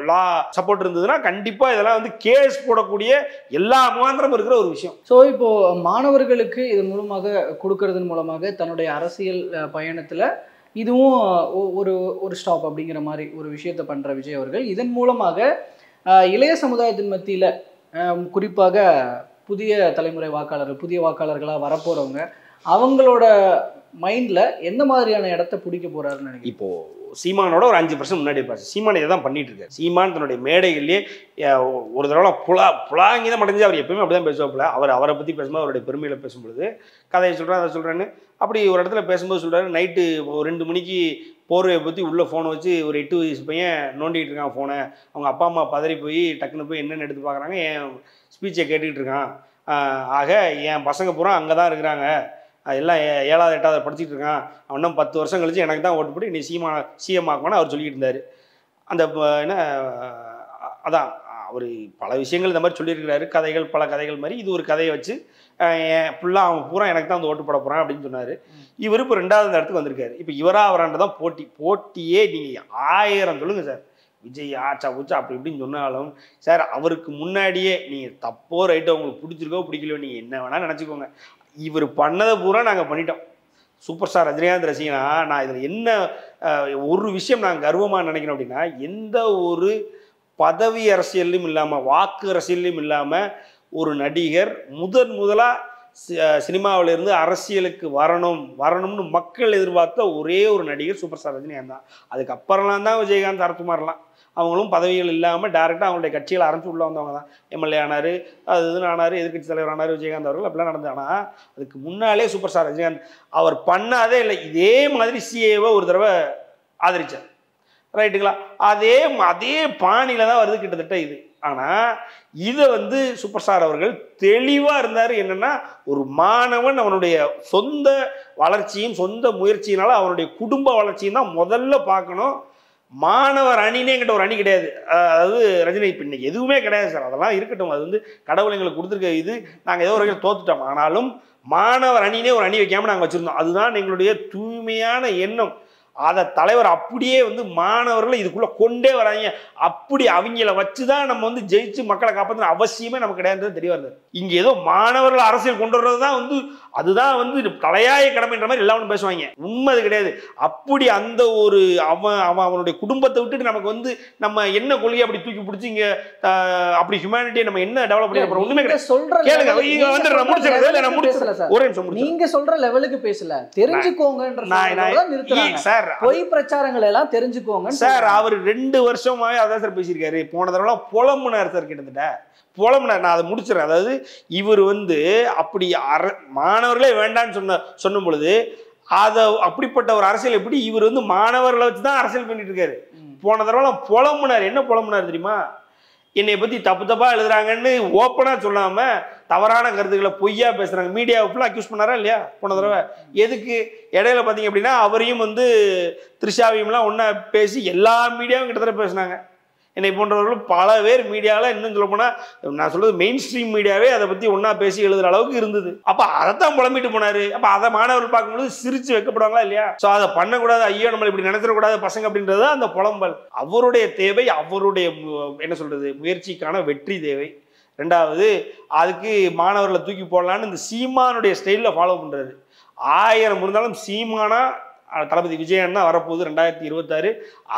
லா சப்போர்ட் இருந்ததுன்னா கண்டிப்பா இதெல்லாம் வந்து கேஸ் போடக்கூடிய எல்லா முகாந்திரமும் இருக்கிற ஒரு விஷயம். ஸோ இப்போ மாணவர்களுக்கு இதன் மூலமாக கொடுக்கறதன் மூலமாக தன்னுடைய அரசியல் பயணத்துல இதுவும் ஒரு ஸ்டாப் அப்படிங்கிற மாதிரி ஒரு விஷயத்தை பண்ற விஜய் அவர்கள் இதன் மூலமாக இளைய சமுதாயத்தின் மத்தியில குறிப்பாக புதிய தலைமுறை வாக்காளர்கள், புதிய வாக்காளர்களாக வரப்போறவங்க, அவங்களோட மைண்ட்ல எந்த மாதிரியான இடத்த பிடிக்க போறாருன்னு நினைக்கிறேன். இப்போ சீமானோட ஒரு 5% முன்னாடி இருப்பார். சீமான் இதை தான் பண்ணிட்டு இருக்காரு. சீமான் தன்னுடைய மேடைகள்லேயே ஒரு தடவை புலாங்கி தான் மடைஞ்சு, அவர் எப்பயுமே அப்படி தான் பேசுவாப்புல. அவரை பற்றி பேசும்போது அவருடைய பெருமையில் பேசும்பொழுது கதையை சொல்கிறேன், அதை சொல்கிறேன்னு அப்படி ஒரு இடத்துல பேசும்போது சொல்கிறாரு, நைட்டு 2 மணிக்கு போர்வையை பற்றி உள்ளே ஃபோனை வச்சு ஒரு 8 வயசு பையன் நோண்டிகிட்டு இருக்கான் ஃபோனை. அவங்க அப்பா அம்மா பதறி போய் டக்குன்னு போய் என்னென்னு எடுத்து பார்க்குறாங்க, என் ஸ்பீச்சை கேட்டுக்கிட்டு இருக்கான். ஆக என் பசங்க பூரா அங்கே தான் இருக்கிறாங்க, எல்லாம் 7வது 8வது படிச்சுட்டு இருக்கான், அவனும் 10 வருஷம் கழிச்சு எனக்கு தான் ஓட்டு போட்டு நீ சிஎம் ஆக்குவான்னு அவர் சொல்லிக்கிட்டு இருந்தார். அந்த என்ன அதான் அவர் பல விஷயங்கள் இந்த மாதிரி சொல்லியிருக்கிறாரு, கதைகள் பல கதைகள் மாதிரி. இது ஒரு கதையை வச்சு ஃபுல்லாக அவன் பூரா எனக்கு தான் வந்து ஓட்டு போட போகிறான் அப்படின்னு சொன்னார். இவர் இப்போ 2வது இடத்துக்கு வந்திருக்காரு. இப்போ இவராக அவராண்ட தான் போட்டியே நீங்கள் 1000 சொல்லுங்கள் சார், விஜய் ஆச்சா பூச்சா அப்படி இப்படின்னு சொன்னாலும் சார், அவருக்கு முன்னாடியே நீங்கள் தப்போ ரைட்டோ உங்களுக்கு பிடிச்சிருக்கோ பிடிக்கலையோ நீங்கள் என்ன வேணால் நினச்சிக்கோங்க, இவர் பண்ணதை பூரா நாங்கள் பண்ணிட்டோம். சூப்பர் ஸ்டார் ரஜினிகாந்த் ரசிகனா நான் இதில் என்ன ஒரு விஷயம் நான் கர்வமாக நினைக்கிறேன் அப்படின்னா, எந்த ஒரு பதவி அரசியல்லையும் இல்லாமல் வாக்கு அரசியல்லையும் இல்லாமல் ஒரு நடிகர் முதலாக சினிமாவிலிருந்து அரசியலுக்கு வரணும்னு மக்கள் எதிர்பார்த்த ஒரே ஒரு நடிகர் சூப்பர் ஸ்டார் ரஜினிகாந்த் தான். அதுக்கப்புறம்லாம் தான் விஜயகாந்த், சரத்குமார்லாம் அவங்களும் பதவிகள் இல்லாமல் டேரெக்டாக அவங்களுடைய கட்சிகளை ஆரம்பிச்சு உள்ள வந்தவங்க தான். எம்எல்ஏ ஆனார், அது இதுன்னு ஆனார், எதிர்கட்சி தலைவர் ஆனார் விஜயகாந்த் அவர்கள், அப்படிலாம் நடந்தது. ஆனால் அதுக்கு முன்னாலே சூப்பர் ஸ்டார் ரஜினிகாந்த் அவர் பண்ணாதே இல்லை. இதே மாதிரி சிஏவை ஒரு தடவை ஆதரித்தார், ரைட்டுங்களா? அதே பாணியில் தான் வருது கிட்டத்தட்ட இது. ஆனால் இதை வந்து சூப்பர் ஸ்டார் அவர்கள் தெளிவாக இருந்தார். என்னென்னா, ஒரு மாணவன் அவனுடைய சொந்த வளர்ச்சியும் சொந்த முயற்சியினால அவனுடைய குடும்ப வளர்ச்சியும் தான் முதல்ல பார்க்கணும். மாணவர் அணினே என்கிட்ட ஒரு அணி கிடையாது. அதாவது ரஜினி இப்போ இன்னைக்கு எதுவுமே கிடையாது சார், அதெல்லாம் இருக்கட்டும், அது வந்து கடவுள் எங்களுக்கு கொடுத்துருக்க இது, நாங்கள் ஏதோ ஒரு வகையில் தோத்துட்டோம். ஆனாலும் மாணவர் அணினே ஒரு அணி வைக்காமல் நாங்கள் வச்சுருந்தோம். அதுதான் எங்களுடைய தூய்மையான எண்ணம். அதை தலைவர் அப்படியே வந்து மாணவர்களை இதுக்குள்ளே கொண்டே வராங்க. அப்படி அவங்கள வச்சு தான் நம்ம வந்து ஜெயிச்சு மக்களை காப்பாற்றணும் அவசியமே நமக்கு கிடையாதுன்றது தெரிய வருது. இங்கே ஏதோ மாணவர்கள் அரசியல் கொண்டு வர்றது தான் வந்து அதுதான் வந்து தலையாய கடமைன்ற மாதிரி எல்லாரும் பேசுவாங்க. உண்மை அது கிடையாது. அப்படி அந்த ஒரு அவனுடைய குடும்பத்தை விட்டுட்டு நமக்கு வந்து நம்ம என்ன கொள்கையை அப்படி தூக்கி பிடிச்சி இங்கே அப்படி ஹியூமனிட்டியை நம்ம என்ன டெவலப் பண்ணி போகிறோம் ஒன்றுமே கிடையாது. கேளுங்க, ஒரே நிமிஷம், நீங்க சொல்ற லெவலுக்கு பேசல, தெரிஞ்சுக்கோங்க சார். பொய் பிரச்சாரங்கள் எல்லாம் தெரிஞ்சுக்கோங்க சார். அவர் 2 வருஷமாவே அதான் சார் பேசியிருக்காரு. போன தடவை புலம்புனார் சார், கிட்டத்தட்ட புலம்புனார். நான் அதை முடிச்சிடறேன். அதாவது இவர் வந்து அப்படி மாணவர்களே வேண்டான்னு சொன்ன பொழுது அதை அப்படிப்பட்ட ஒரு அரசியல் எப்படி இவர் வந்து மாணவர்களை வச்சு தான் அரசியல் பண்ணிட்டு இருக்காரு. போன தடவை புலம்புனார். என்ன புலம்புனார் தெரியுமா? என்னை பற்றி தப்பா எழுதுறாங்கன்னு ஓப்பனாக சொல்லாமல் தவறான கருத்துக்களை பொய்யா பேசுகிறாங்க. மீடியாவை ஃபுல்லாக அக்யூஸ் பண்ணாரா இல்லையா போன தடவை? எதுக்கு? இடையில பார்த்தீங்க அப்படின்னா அவரையும் வந்து த்ரிஷாவையும்லாம் ஒன்றா பேசி எல்லா மீடியாவும் கிட்டத்தட்ட பேசினாங்க. என்னை போன்றவர்களும் பல பேர் மீடியாவில், இன்னும் சொல்ல போனால் நான் சொல்கிறது மெயின் ஸ்ட்ரீம் மீடியாவே அதை பற்றி ஒன்றா பேசி எழுதுகிற அளவுக்கு இருந்தது. அப்போ அதைத்தான் புலம்பிட்டு போனார். அப்போ அதை மாணவர்கள் பார்க்கும்போது சிரித்து வைக்கப்படுவாங்களா இல்லையா? ஸோ அதை பண்ணக்கூடாது, ஐயோ நம்மளை இப்படி நினைச்சிடக்கூடாது பசங்க அப்படின்றது அந்த புலம்பல். அவருடைய தேவை, அவருடைய என்ன சொல்கிறது முயற்சிக்கான வெற்றி தேவை. ரெண்டாவது, அதுக்கு மாணவர்களை தூக்கி போடலான்னு இந்த சீமானுடைய ஸ்டைலில் ஃபாலோ பண்ணுறாரு. 1000 இருந்தாலும் சீமானா தளபதி விஜயன் தான் வரப்போகுது 2026.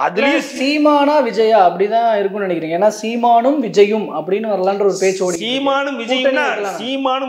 அதுலயும் சீமானா விஜயா அப்படிதான் இருக்கும்னு நினைக்கிறீங்க? ஏன்னா சீமானும் விஜயும் அப்படின்னு வரலான்ற ஒரு பேச்சோடு. சீமானும்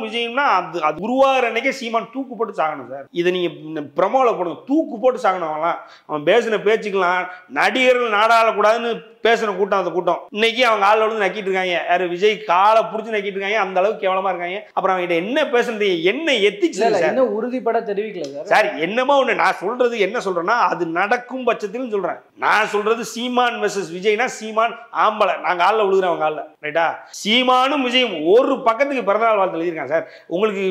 விஜயம்னா அது உருவாகிற அன்னைக்கே சீமான் தூக்கு போட்டு சாகணும் சார். இதை நீங்க பிரமோல போடுங்க, தூக்கு போட்டு சாகணும். அவன் பேசின பேச்சுக்கலாம் நடிகர்கள் நாடாளக்கூடாதுன்னு பேசுன கூட்டம் அந்த கூட்டம். இன்னைக்கு அவங்க ஆள் வந்து நக்கிட்டு இருக்காங்க. யாரு? விஜய் காலை பிடிச்சி நக்கிட்டு இருக்காங்க. அந்த அளவுக்கு கேவலமா இருக்காங்க. அப்புறம் அவங்க என்ன பேசுறது, என்ன எத்திக்ஸ் என்ன உறுதிப்பட தெரிவிக்கல சார். என்னமோ ஒண்ணு நான் சொல்றது என்ன சொல்றேன்னா அது நடக்கும் பட்சத்திலும் சொல்றேன். நான் சொல்றது சீமான் வெர்சஸ் விஜய்னா சீமான் ஆம்பளை, நாங்க ஆள்ல விழுகிறோம் அவங்க ஆள்ல, ரைட்டா? சீமானும் விஜயும் ஒரு பக்கத்துக்கு பிறந்தநாள் வாழ்த்து எழுதியிருக்காங்க சார். உங்களுக்கு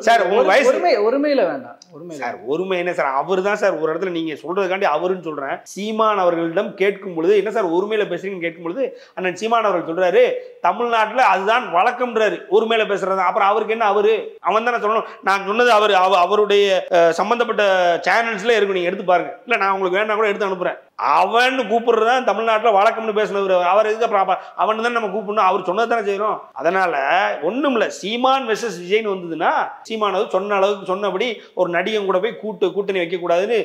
சார் உங்க வயசு ஒருமையில வேண்டாம் சார். ஒருமை என்ன சார்? அவர் தான் சார் ஒரு இடத்துல நீங்க சொல்றதுக்காண்டி அவருன்னு சொல்றேன். சீமான் அவர்களிடம் கேட்கும் பொழுது என்ன சார் ஒருமையில பேசுறீங்கன்னு கேட்கும் பொழுது அண்ணன் சீமான் அவர்கள் சொல்றாரு தமிழ்நாட்டில் அதுதான் வழக்கம்ன்றாரு ஒருமையில பேசுறது. அப்புறம் அவருக்கு என்ன? அவன் தானே சொல்லணும். நான் சொன்னது அவருடைய சம்பந்தப்பட்ட சேனல்ஸ்ல இருக்கு, நீங்க எடுத்து பாருங்க. இல்ல நான் உங்களுக்கு வேணா கூட எடுத்து அனுப்புறேன். அவன் கூப்பிடுறதான் தமிழ்நாட்டில் வழக்கம்னு பேசினவர். அவர் எதுக்கு அப்புறம் அவன் தான் நம்ம கூப்பிடணும்? அவர் சொன்னது தானே செய்யணும். அதனால ஒண்ணும் இல்ல, சீமான் வெர்சஸ் விஜய்னு வந்ததுன்னா சீமானது சொன்ன அளவுக்கு சொன்னபடி ஒரு நடிகன் கூட போய் கூட்டணி வைக்க கூடாதுன்னு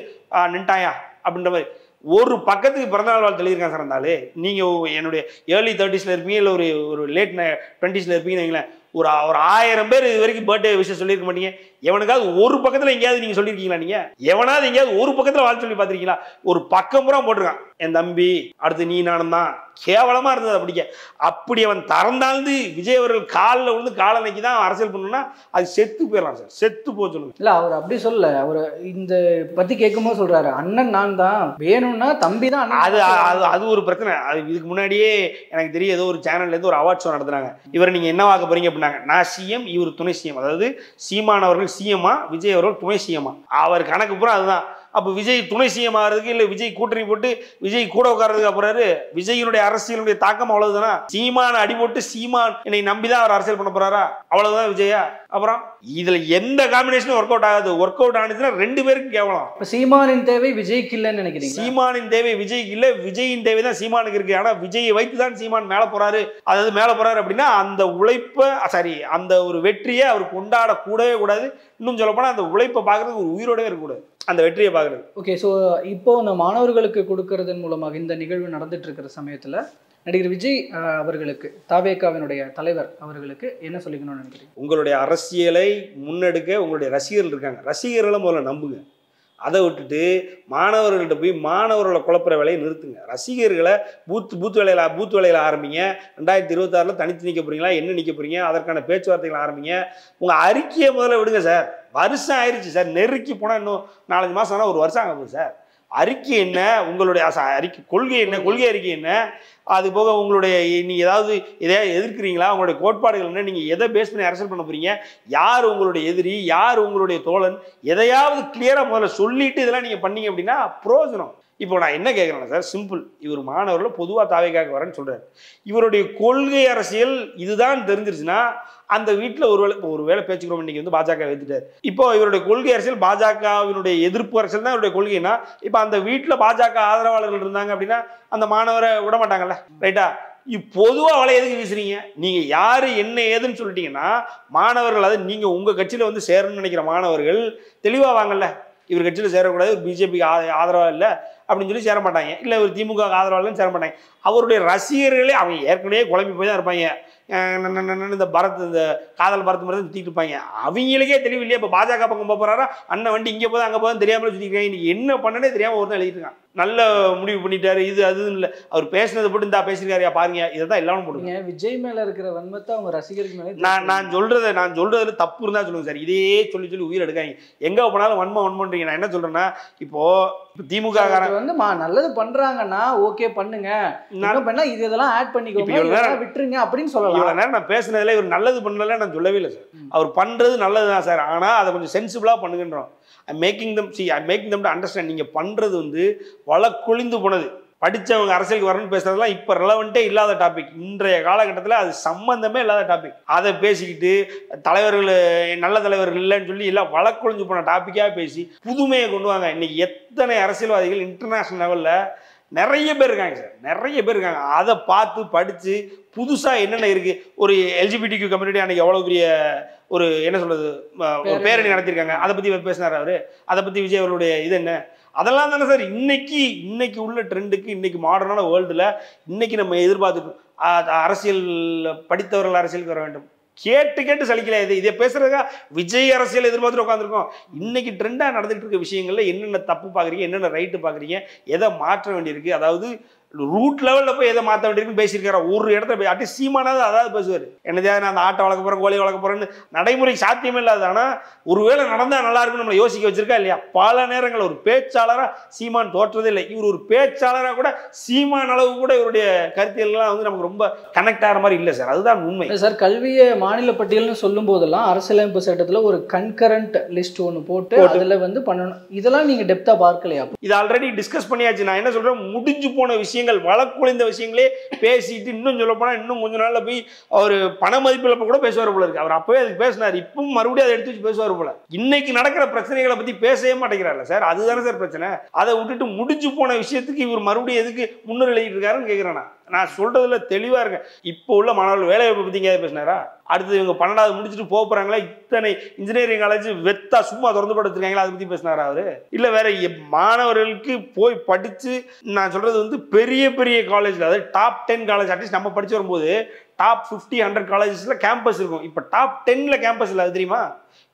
நின்ட்டாயா அப்படின்ற மாதிரி ஒரு பக்கத்துக்கு பிறந்தநாள் வாழ்த்து எழுதியிருக்கான் சார். இருந்தாலும் நீங்க என்னுடைய ஏர்லி 30s இருப்பீங்க, இல்லை ஒரு லேட் 20s இருப்பீங்கன்னு வைங்களேன். ஒரு 1000 பேர் இது வரைக்கும் பர்த்டே விஷயம் சொல்லியிருக்க மாட்டீங்க. எவனுக்காவது ஒரு பக்கத்தில் எங்கேயாவது நீங்கள் சொல்லியிருக்கீங்களா? நீங்கள் எவனாவது எங்கேயாவது ஒரு பக்கத்தில் வாழ்த்து சொல்லி பார்த்துருக்கீங்களா? ஒரு பக்கம் பூரா போட்டிருக்கான், என் தம்பி, அடுத்து நீ நானும் தான். கேவலமாக இருந்தது அப்படிக்க. அப்படி அவன் தரந்தாழ்ந்து விஜய் அவர்கள் காலில் விழுந்து காலனைக்கு தான் அரசியல் பண்ணணும்னா அது செத்து போயிடலாம் சார். செத்து போக சொல்லுங்க. இல்லை அவர் அப்படி சொல்ல, அவர் இந்த பற்றி கேட்கும்போது சொல்கிறாரு அண்ணன் நான் தான், வேணும்னா தம்பி தான். அது ஒரு பிரச்சனை. அது இதுக்கு முன்னாடியே எனக்கு தெரியும், ஏதோ ஒரு சேனல்லேருந்து ஒரு அவார்ட் ஷோ நடத்துனாங்க. இவரை நீங்கள் என்ன வாக்க போறீங்க அப்படின்னாங்க. நான் சிஎம், இவர் துணை சிஎம். அதாவது சீமான் அவர்கள் சிஎம்மா, விஜய் அவர்கள் துணை சிஎம்மா. அவர் கணக்கு பூரா அதுதான். அப்போ விஜய் துணை சிஎம் ஆகிறதுக்கு இல்லை விஜய் கூட்டணி போட்டு விஜய் கூட உட்கார்றதுக்கு அப்புறாரு விஜயினுடைய அரசியலுடைய தாக்கம் அவ்வளவுதானா? சீமான அடிபோட்டு சீமான் என்னை நம்பிதான் அவர் அரசியல் பண்ண போறாரா? அவ்வளவுதான் விஜயா. அப்புறம் இதுல எந்த காம்பினேஷனும் ஒர்க் அவுட் ஆகாது. ஒர்க் அவுட் ஆனிச்சுன்னா 2 பேருக்கும் கேவலம். சீமானின் தேவை விஜய்க்கு இல்லைன்னு நினைக்கிறீங்க? சீமானின் தேவை விஜய்க்கு இல்லை, விஜயின் தேவை தான் சீமானுக்கு இருக்கு. ஆனா விஜயை வைத்து தான் சீமான் மேல போறாரு. அதாவது மேல போறாரு அப்படின்னா அந்த உழைப்பை அந்த ஒரு வெற்றியை அவர் கொண்டாட கூடவே கூடாது. இன்னும் சொல்ல போனா அந்த உழைப்பை பார்க்கறதுக்கு ஒரு உயிரோடவே இருக்கக்கூடாது, அந்த வெற்றியை பார்க்கறது. ஓகே, ஸோ இப்போ இந்த மாணவர்களுக்கு கொடுக்கறதன் மூலமாக இந்த நிகழ்வு நடந்துட்டு இருக்கிற சமயத்தில் நடிகர் விஜய் அவர்களுக்கு, தவேகாவினுடைய தலைவர் அவர்களுக்கு என்ன சொல்லிக்கணும்னு நினைக்கிறீங்க? உங்களுடைய அரசியலை முன்னெடுக்க உங்களுடைய ரசிகர்கள் இருக்காங்க. ரசிகர்களை முதல்ல நம்புங்க. அதை விட்டுட்டு மாணவர்கள்ட்ட போய் மாணவர்களை குழப்புற வேலையை நிறுத்துங்க. ரசிகர்களை பூத் வேலையில் ஆரம்பிங்க. 2026 தனித்து நிற்க போறீங்களா, என்ன நிற்க போறீங்க, அதற்கான பேச்சுவார்த்தைகளை ஆரம்பிங்க. உங்கள் அறிக்கையை முதல்ல விடுங்க சார். வருஷம் ஆயிடுச்சு சார், நெருக்கி போனால் இன்னும் 4-5 மாதம் ஆனால் 1 வருஷம் ஆக போகுது சார். அறிக்கை என்ன, உங்களுடைய அறிக்கை கொள்கை என்ன, கொள்கை அறிக்கை என்ன, அது போக உங்களுடைய நீங்கள் ஏதாவது எதையாவது எதிர்க்கிறீங்களா, உங்களுடைய கோட்பாடுகள் என்ன, நீங்கள் எதை பேஸ் பண்ணி அரசியல் பண்ண போறீங்க, யார் உங்களுடைய எதிரி, யார் உங்களுடைய தோழன், எதையாவது கிளியராக முதல்ல சொல்லிட்டு இதெல்லாம் நீங்கள் பண்ணீங்க அப்படின்னா பிரயோஜனம். இப்போ நான் என்ன கேட்குறேன்னா சார், சிம்பிள். இவர் மாணவர்கள் பொதுவாக தாவேக்காக வரேன்னு சொல்கிறார். இவருடைய கொள்கை அரசியல் இதுதான் தெரிஞ்சிருச்சுன்னா அந்த வீட்டில் ஒருவேளை பேச்சுக்கிறோம், இன்னைக்கு வந்து பாஜக வைத்துட்டார். இப்போ இவருடைய கொள்கை அரசியல் பாஜகவினுடைய எதிர்ப்பு அரசியல் தான் இவருடைய கொள்கைனா, இப்போ அந்த வீட்டில் பாஜக ஆதரவாளர்கள் இருந்தாங்க அப்படின்னா அந்த மாணவரை விட மாட்டாங்கல்ல, ரைட்டா? பொதுவாக அவளை எதுக்கு வீசுறீங்க? நீங்கள் யார் என்ன ஏதுன்னு சொல்லிட்டீங்கன்னா மாணவர்கள், அது நீங்கள் உங்கள் கட்சியில் வந்து சேரணும்னு நினைக்கிற மாணவர்கள் தெளிவாக வாங்கல்ல, இவர் கட்சியில் சேரக்கூடாது, ஒரு பிஜேபிக்கு ஆதரவாக இல்லை அப்படின்னு சொல்லி சேர மாட்டாங்க, இல்லை ஒரு திமுக ஆதரவாளர்னு சேர மாட்டாங்க. அவருடைய ரசிகர்களே அவங்க ஏற்கனவே குழம்பி போய் தான் இருப்பாங்க. இந்த பரத், இந்த காதல் பரத் மாதிரி தான் சுற்றிட்டு இருப்பாங்க. அவங்களுக்கே தெளிவு இல்லையா? இப்போ பாஜக பக்கம் போகிறாரா, அண்ணன் வண்டி இங்கே போதும் அங்கே போதும் தெரியாமல் சுற்றிருக்காங்க. இன்னைக்கு என்ன பண்ணனே தெரியாமல் ஒரு தான் எழுதிட்டு இருக்கான். நல்ல முடிவு பண்ணிட்டாரு, இது அதுன்னு இல்லை, அவர் பேசினதை போட்டு இந்த பேசியிருக்காருயா பாருங்க, இதை தான் எல்லாரும் போடுங்க. விஜய் மேல இருக்கிற வன்மத்தை அவங்க ரசிகருக்கு மேலே நான் சொல்றதுல தப்பு இருந்தா சொல்லுங்க சார். இதே சொல்லி உயிர் எடுக்காங்க. எங்க போனாலும் வன்மன்றீங்க. நான் என்ன சொல்றேன்னா, இப்போ திமுக வந்து நல்லது பண்றாங்கன்னா ஓகே பண்ணுங்க, பண்ணா இதெல்லாம் ஆட் பண்ணிக்கோங்க, விட்டுருங்க அப்படின்னு சொல்லலாம். இவ்வளவு நேரம் நான் பேசுனதுல இவர் நல்லது பண்ணல நான் சொல்லவே இல்லை சார். அவர் பண்றது நல்லதுதான் சார், ஆனா அதை கொஞ்சம் சென்சிபிளா பண்ணுங்கன்றோம். I making them to understand. நீங்க பண்றது வந்து வழக்குழிந்து போனது. படித்தவங்க அரசியலுக்கு வரணும்னு பேசுறதுலாம் இப்போ ரெலவெண்ட்டே இல்லாத டாபிக். இன்றைய காலகட்டத்தில் அது சம்பந்தமே இல்லாத டாபிக். அதை பேசிக்கிட்டு தலைவர்கள் நல்ல தலைவர்கள் இல்லைன்னு சொல்லி எல்லாம் வழக்குழிஞ்சு போன டாப்பிக்காக பேசி புதுமையை கொண்டு வாங்க. இன்னைக்கு எத்தனை அரசியல்வாதிகள் இன்டர்நேஷனல் லெவலில் நிறைய பேர் இருக்காங்க சார், நிறைய பேர் இருக்காங்க. அதை பார்த்து படித்து புதுசாக என்னென்ன இருக்குது. ஒரு எல்ஜிபிடிக்யூ கம்யூனிட்டி அன்றைக்கி எவ்வளோ பெரிய ஒரு என்ன சொல்கிறது ஒரு பேரணி நடத்தியிருக்காங்க. அதை பற்றி பேசினார் அவர். அதை பற்றி விஜய் அவர்களுடைய இது என்ன, அதெல்லாம் தானே சார் இன்னைக்கு உள்ள ட்ரெண்டுக்கு, இன்னைக்கு மாடர்னான வேர்ல்டில் இன்னைக்கு நம்ம எதிர்பார்த்துட்டோம். அரசியல் படித்தவர்கள் அரசியலுக்கு வர வேண்டும். கேட்டு சலிக்கல. இதை பேசுறதுக்கா விஜய் அரசியல் எதிர்பார்த்துட்டு உட்காந்துருக்கோம். இன்னைக்கு ட்ரெண்டாக நடந்துகிட்டு இருக்க விஷயங்கள்ல என்னென்ன தப்பு பார்க்குறீங்க, என்னென்ன ரைட்டு பார்க்குறீங்க, எதை மாற்ற வேண்டியிருக்கு, அதாவது ரூட் லெவலில் போய் எதை மாற்ற வேண்டியிருக்குன்னு பேசியிருக்காரு. ஒரு இடத்துல போய் அட்டி சீமானாவது அதாவது பேசுவார். என்னதையா நான் அந்த ஆட்டை வளர்க்க போகிறேன், கோழி வளர்க்க போகிறேன்னு நடைமுறை சாத்தியமே இல்லாது. ஆனால் ஒருவேளை நடந்தால் நல்லா இருக்குன்னு நம்மளை யோசிக்க வச்சிருக்கா இல்லையா? பல நேரங்கள் ஒரு பேச்சாளராக சீமான் தோற்றதே இல்லை. இவர் ஒரு பேச்சாளராக கூட சீமான் அளவு கூட இவருடைய கருத்தியெல்லாம் வந்து நமக்கு ரொம்ப கனெக்ட் ஆகிற மாதிரி இல்லை சார். அதுதான் உண்மை சார். கல்வியை மாநில பட்டியல்னு சொல்லும் போதெல்லாம் அரசியலமைப்பு சட்டத்தில் ஒரு கன்கரண்ட் லிஸ்ட் ஒன்று போட்டு அதில் வந்து பண்ணணும். இதெல்லாம் நீங்கள் டெப்த்தாக பார்க்கலையா? இது ஆல்ரெடி டிஸ்கஸ் பண்ணியாச்சு. நான் என்ன சொல்கிறேன், முடிஞ்சு போன விஷயங்கள், வழக்குழிந்த விஷயங்களே பேசிட்டு இன்னும் சொல்ல போனா இன்னும் கொஞ்ச நாள்ல போய் அவர் பண மதிப்பிழப்பு கூட பேசுவார் போல இருக்கு. அவர் அப்பவே அதுக்கு பேசினார், இப்பவும் மறுபடியும் அதை எடுத்து வச்சு பேசுவார் போல. இன்னைக்கு நடக்கிற பிரச்சனைகளை பத்தி பேசவே மாட்டேங்கிறார்ல சார். அதுதானே சார் பிரச்சனை. அதை விட்டுட்டு முடிஞ்சு போன விஷயத்துக்கு இவர் மறுபடியும் எதுக்கு முன்னிலையிட்டு இருக்காருன்னு கேட்கிறேன். நான் சொல்றதுல தெளிவா இருக்கேன். இப்போ உள்ள மாணவர்கள் வேலை வாய்ப்பு பத்தி எங்கேயாவது பேசினாரா? அடுத்து இவங்க 12வது முடிச்சுட்டு போக போறாங்களா, இத்தனை இன்ஜினியரிங் காலேஜ் வெத்தா சும்மா திறந்து படுத்துருக்காங்களா, அதை பத்தி பேசினாரா அவரு? இல்ல வேற மாணவர்களுக்கு போய் படிச்சு, நான் சொல்றது வந்து பெரிய பெரிய காலேஜ்ல, அதாவது டாப் 10 காலேஜ், அட்லீஸ்ட் நம்ம படிச்சு வரும்போது டாப் 50, 100 காலேஜஸ்ல கேம்பஸ் இருக்கும். இப்போ டாப் 10ல கேம்பஸ் இல்லை, அது தெரியுமா?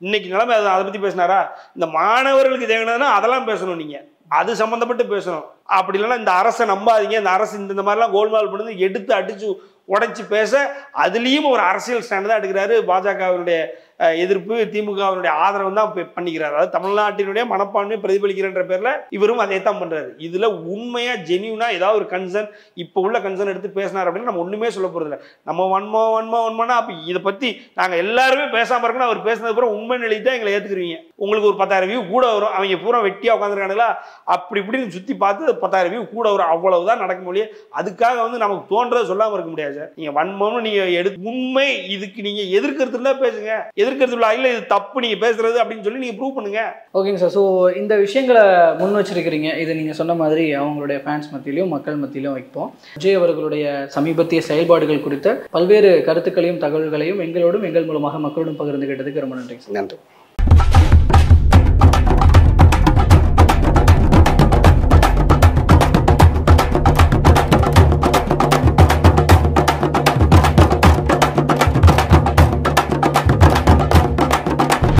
இன்னைக்கு நிலைமை அதை பத்தி பேசினாரா? இந்த மாணவர்களுக்கு தேவையானதுன்னா அதெல்லாம் பேசணும், நீங்க அது சம்பந்தப்பட்டு பேசணும். அப்படி இல்லைன்னா இந்த அரசை நம்பாதீங்க, இந்த அரசு இந்த மாதிரிலாம் கோல்மால் பண்ணி எடுத்து அடிச்சு உடைச்சு பேச, அதுலேயும் ஒரு அரசியல் ஸ்டாண்ட் தான் எடுக்கிறாரு. பாஜகவினுடைய எதிர்ப்பு, திமுகவினுடைய ஆதரவு தான் பண்ணிக்கிறார். அதாவது தமிழ்நாட்டினுடைய மனப்பான்மையை பிரதிபலிக்கிறன்ற பேர்ல இவரும் அதே தான் பண்றாரு. இதுல உண்மையா ஜெனியூனா ஏதாவது ஒரு கன்சர்ன், இப்போ உள்ள கன்சர்ன் எடுத்து பேசினார் அப்படின்னு நம்ம ஒண்ணுமே சொல்ல போறது இல்லை. நம்ம வன்மோனா அப்ப இதை பத்தி நாங்க எல்லாருமே பேசாம இருக்கணும். அவர் பேசினது அப்புறம் உண்மை நிலைதான் எங்களை ஏத்துக்குருவீங்க. உங்களுக்கு ஒரு 10,000 வியூ கூட வரும். அவங்க பூரா வெட்டியா உட்காந்துருக்கானுங்களா, அப்படி இப்படின்னு சுத்தி பார்த்து 10,000 வியூ கூட வரும். அவ்வளவுதான் நடக்க முடியும். அதுக்காக வந்து நமக்கு தோன்றதை சொல்லாம இருக்க முடியாது சார். நீங்க வன்மம்னு நீங்க உண்மை, இதுக்கு நீங்க எதிர்க்கிறதுல பேசுங்க. எதிர்க்கிறதுல இல்லை இது தப்பு நீங்க பேசுறது அப்படின்னு சொல்லி நீங்க ப்ரூவ் பண்ணுங்க. ஓகேங்க சார். ஸோ இந்த விஷயங்களை முன் வச்சிருக்கிறீங்க. இது நீங்க சொன்ன மாதிரி அவங்களுடைய ஃபேன்ஸ் மத்தியிலையும் மக்கள் மத்தியிலும் வைப்போம். விஜய் அவர்களுடைய சமீபத்திய செயல்பாடுகள் குறித்த பல்வேறு கருத்துக்களையும் தகவல்களையும் எங்களோடும் எங்கள் மூலமாக மக்களோடும் பகிர்ந்து கேட்டதுக்கு ரொம்ப நன்றி. நன்றி.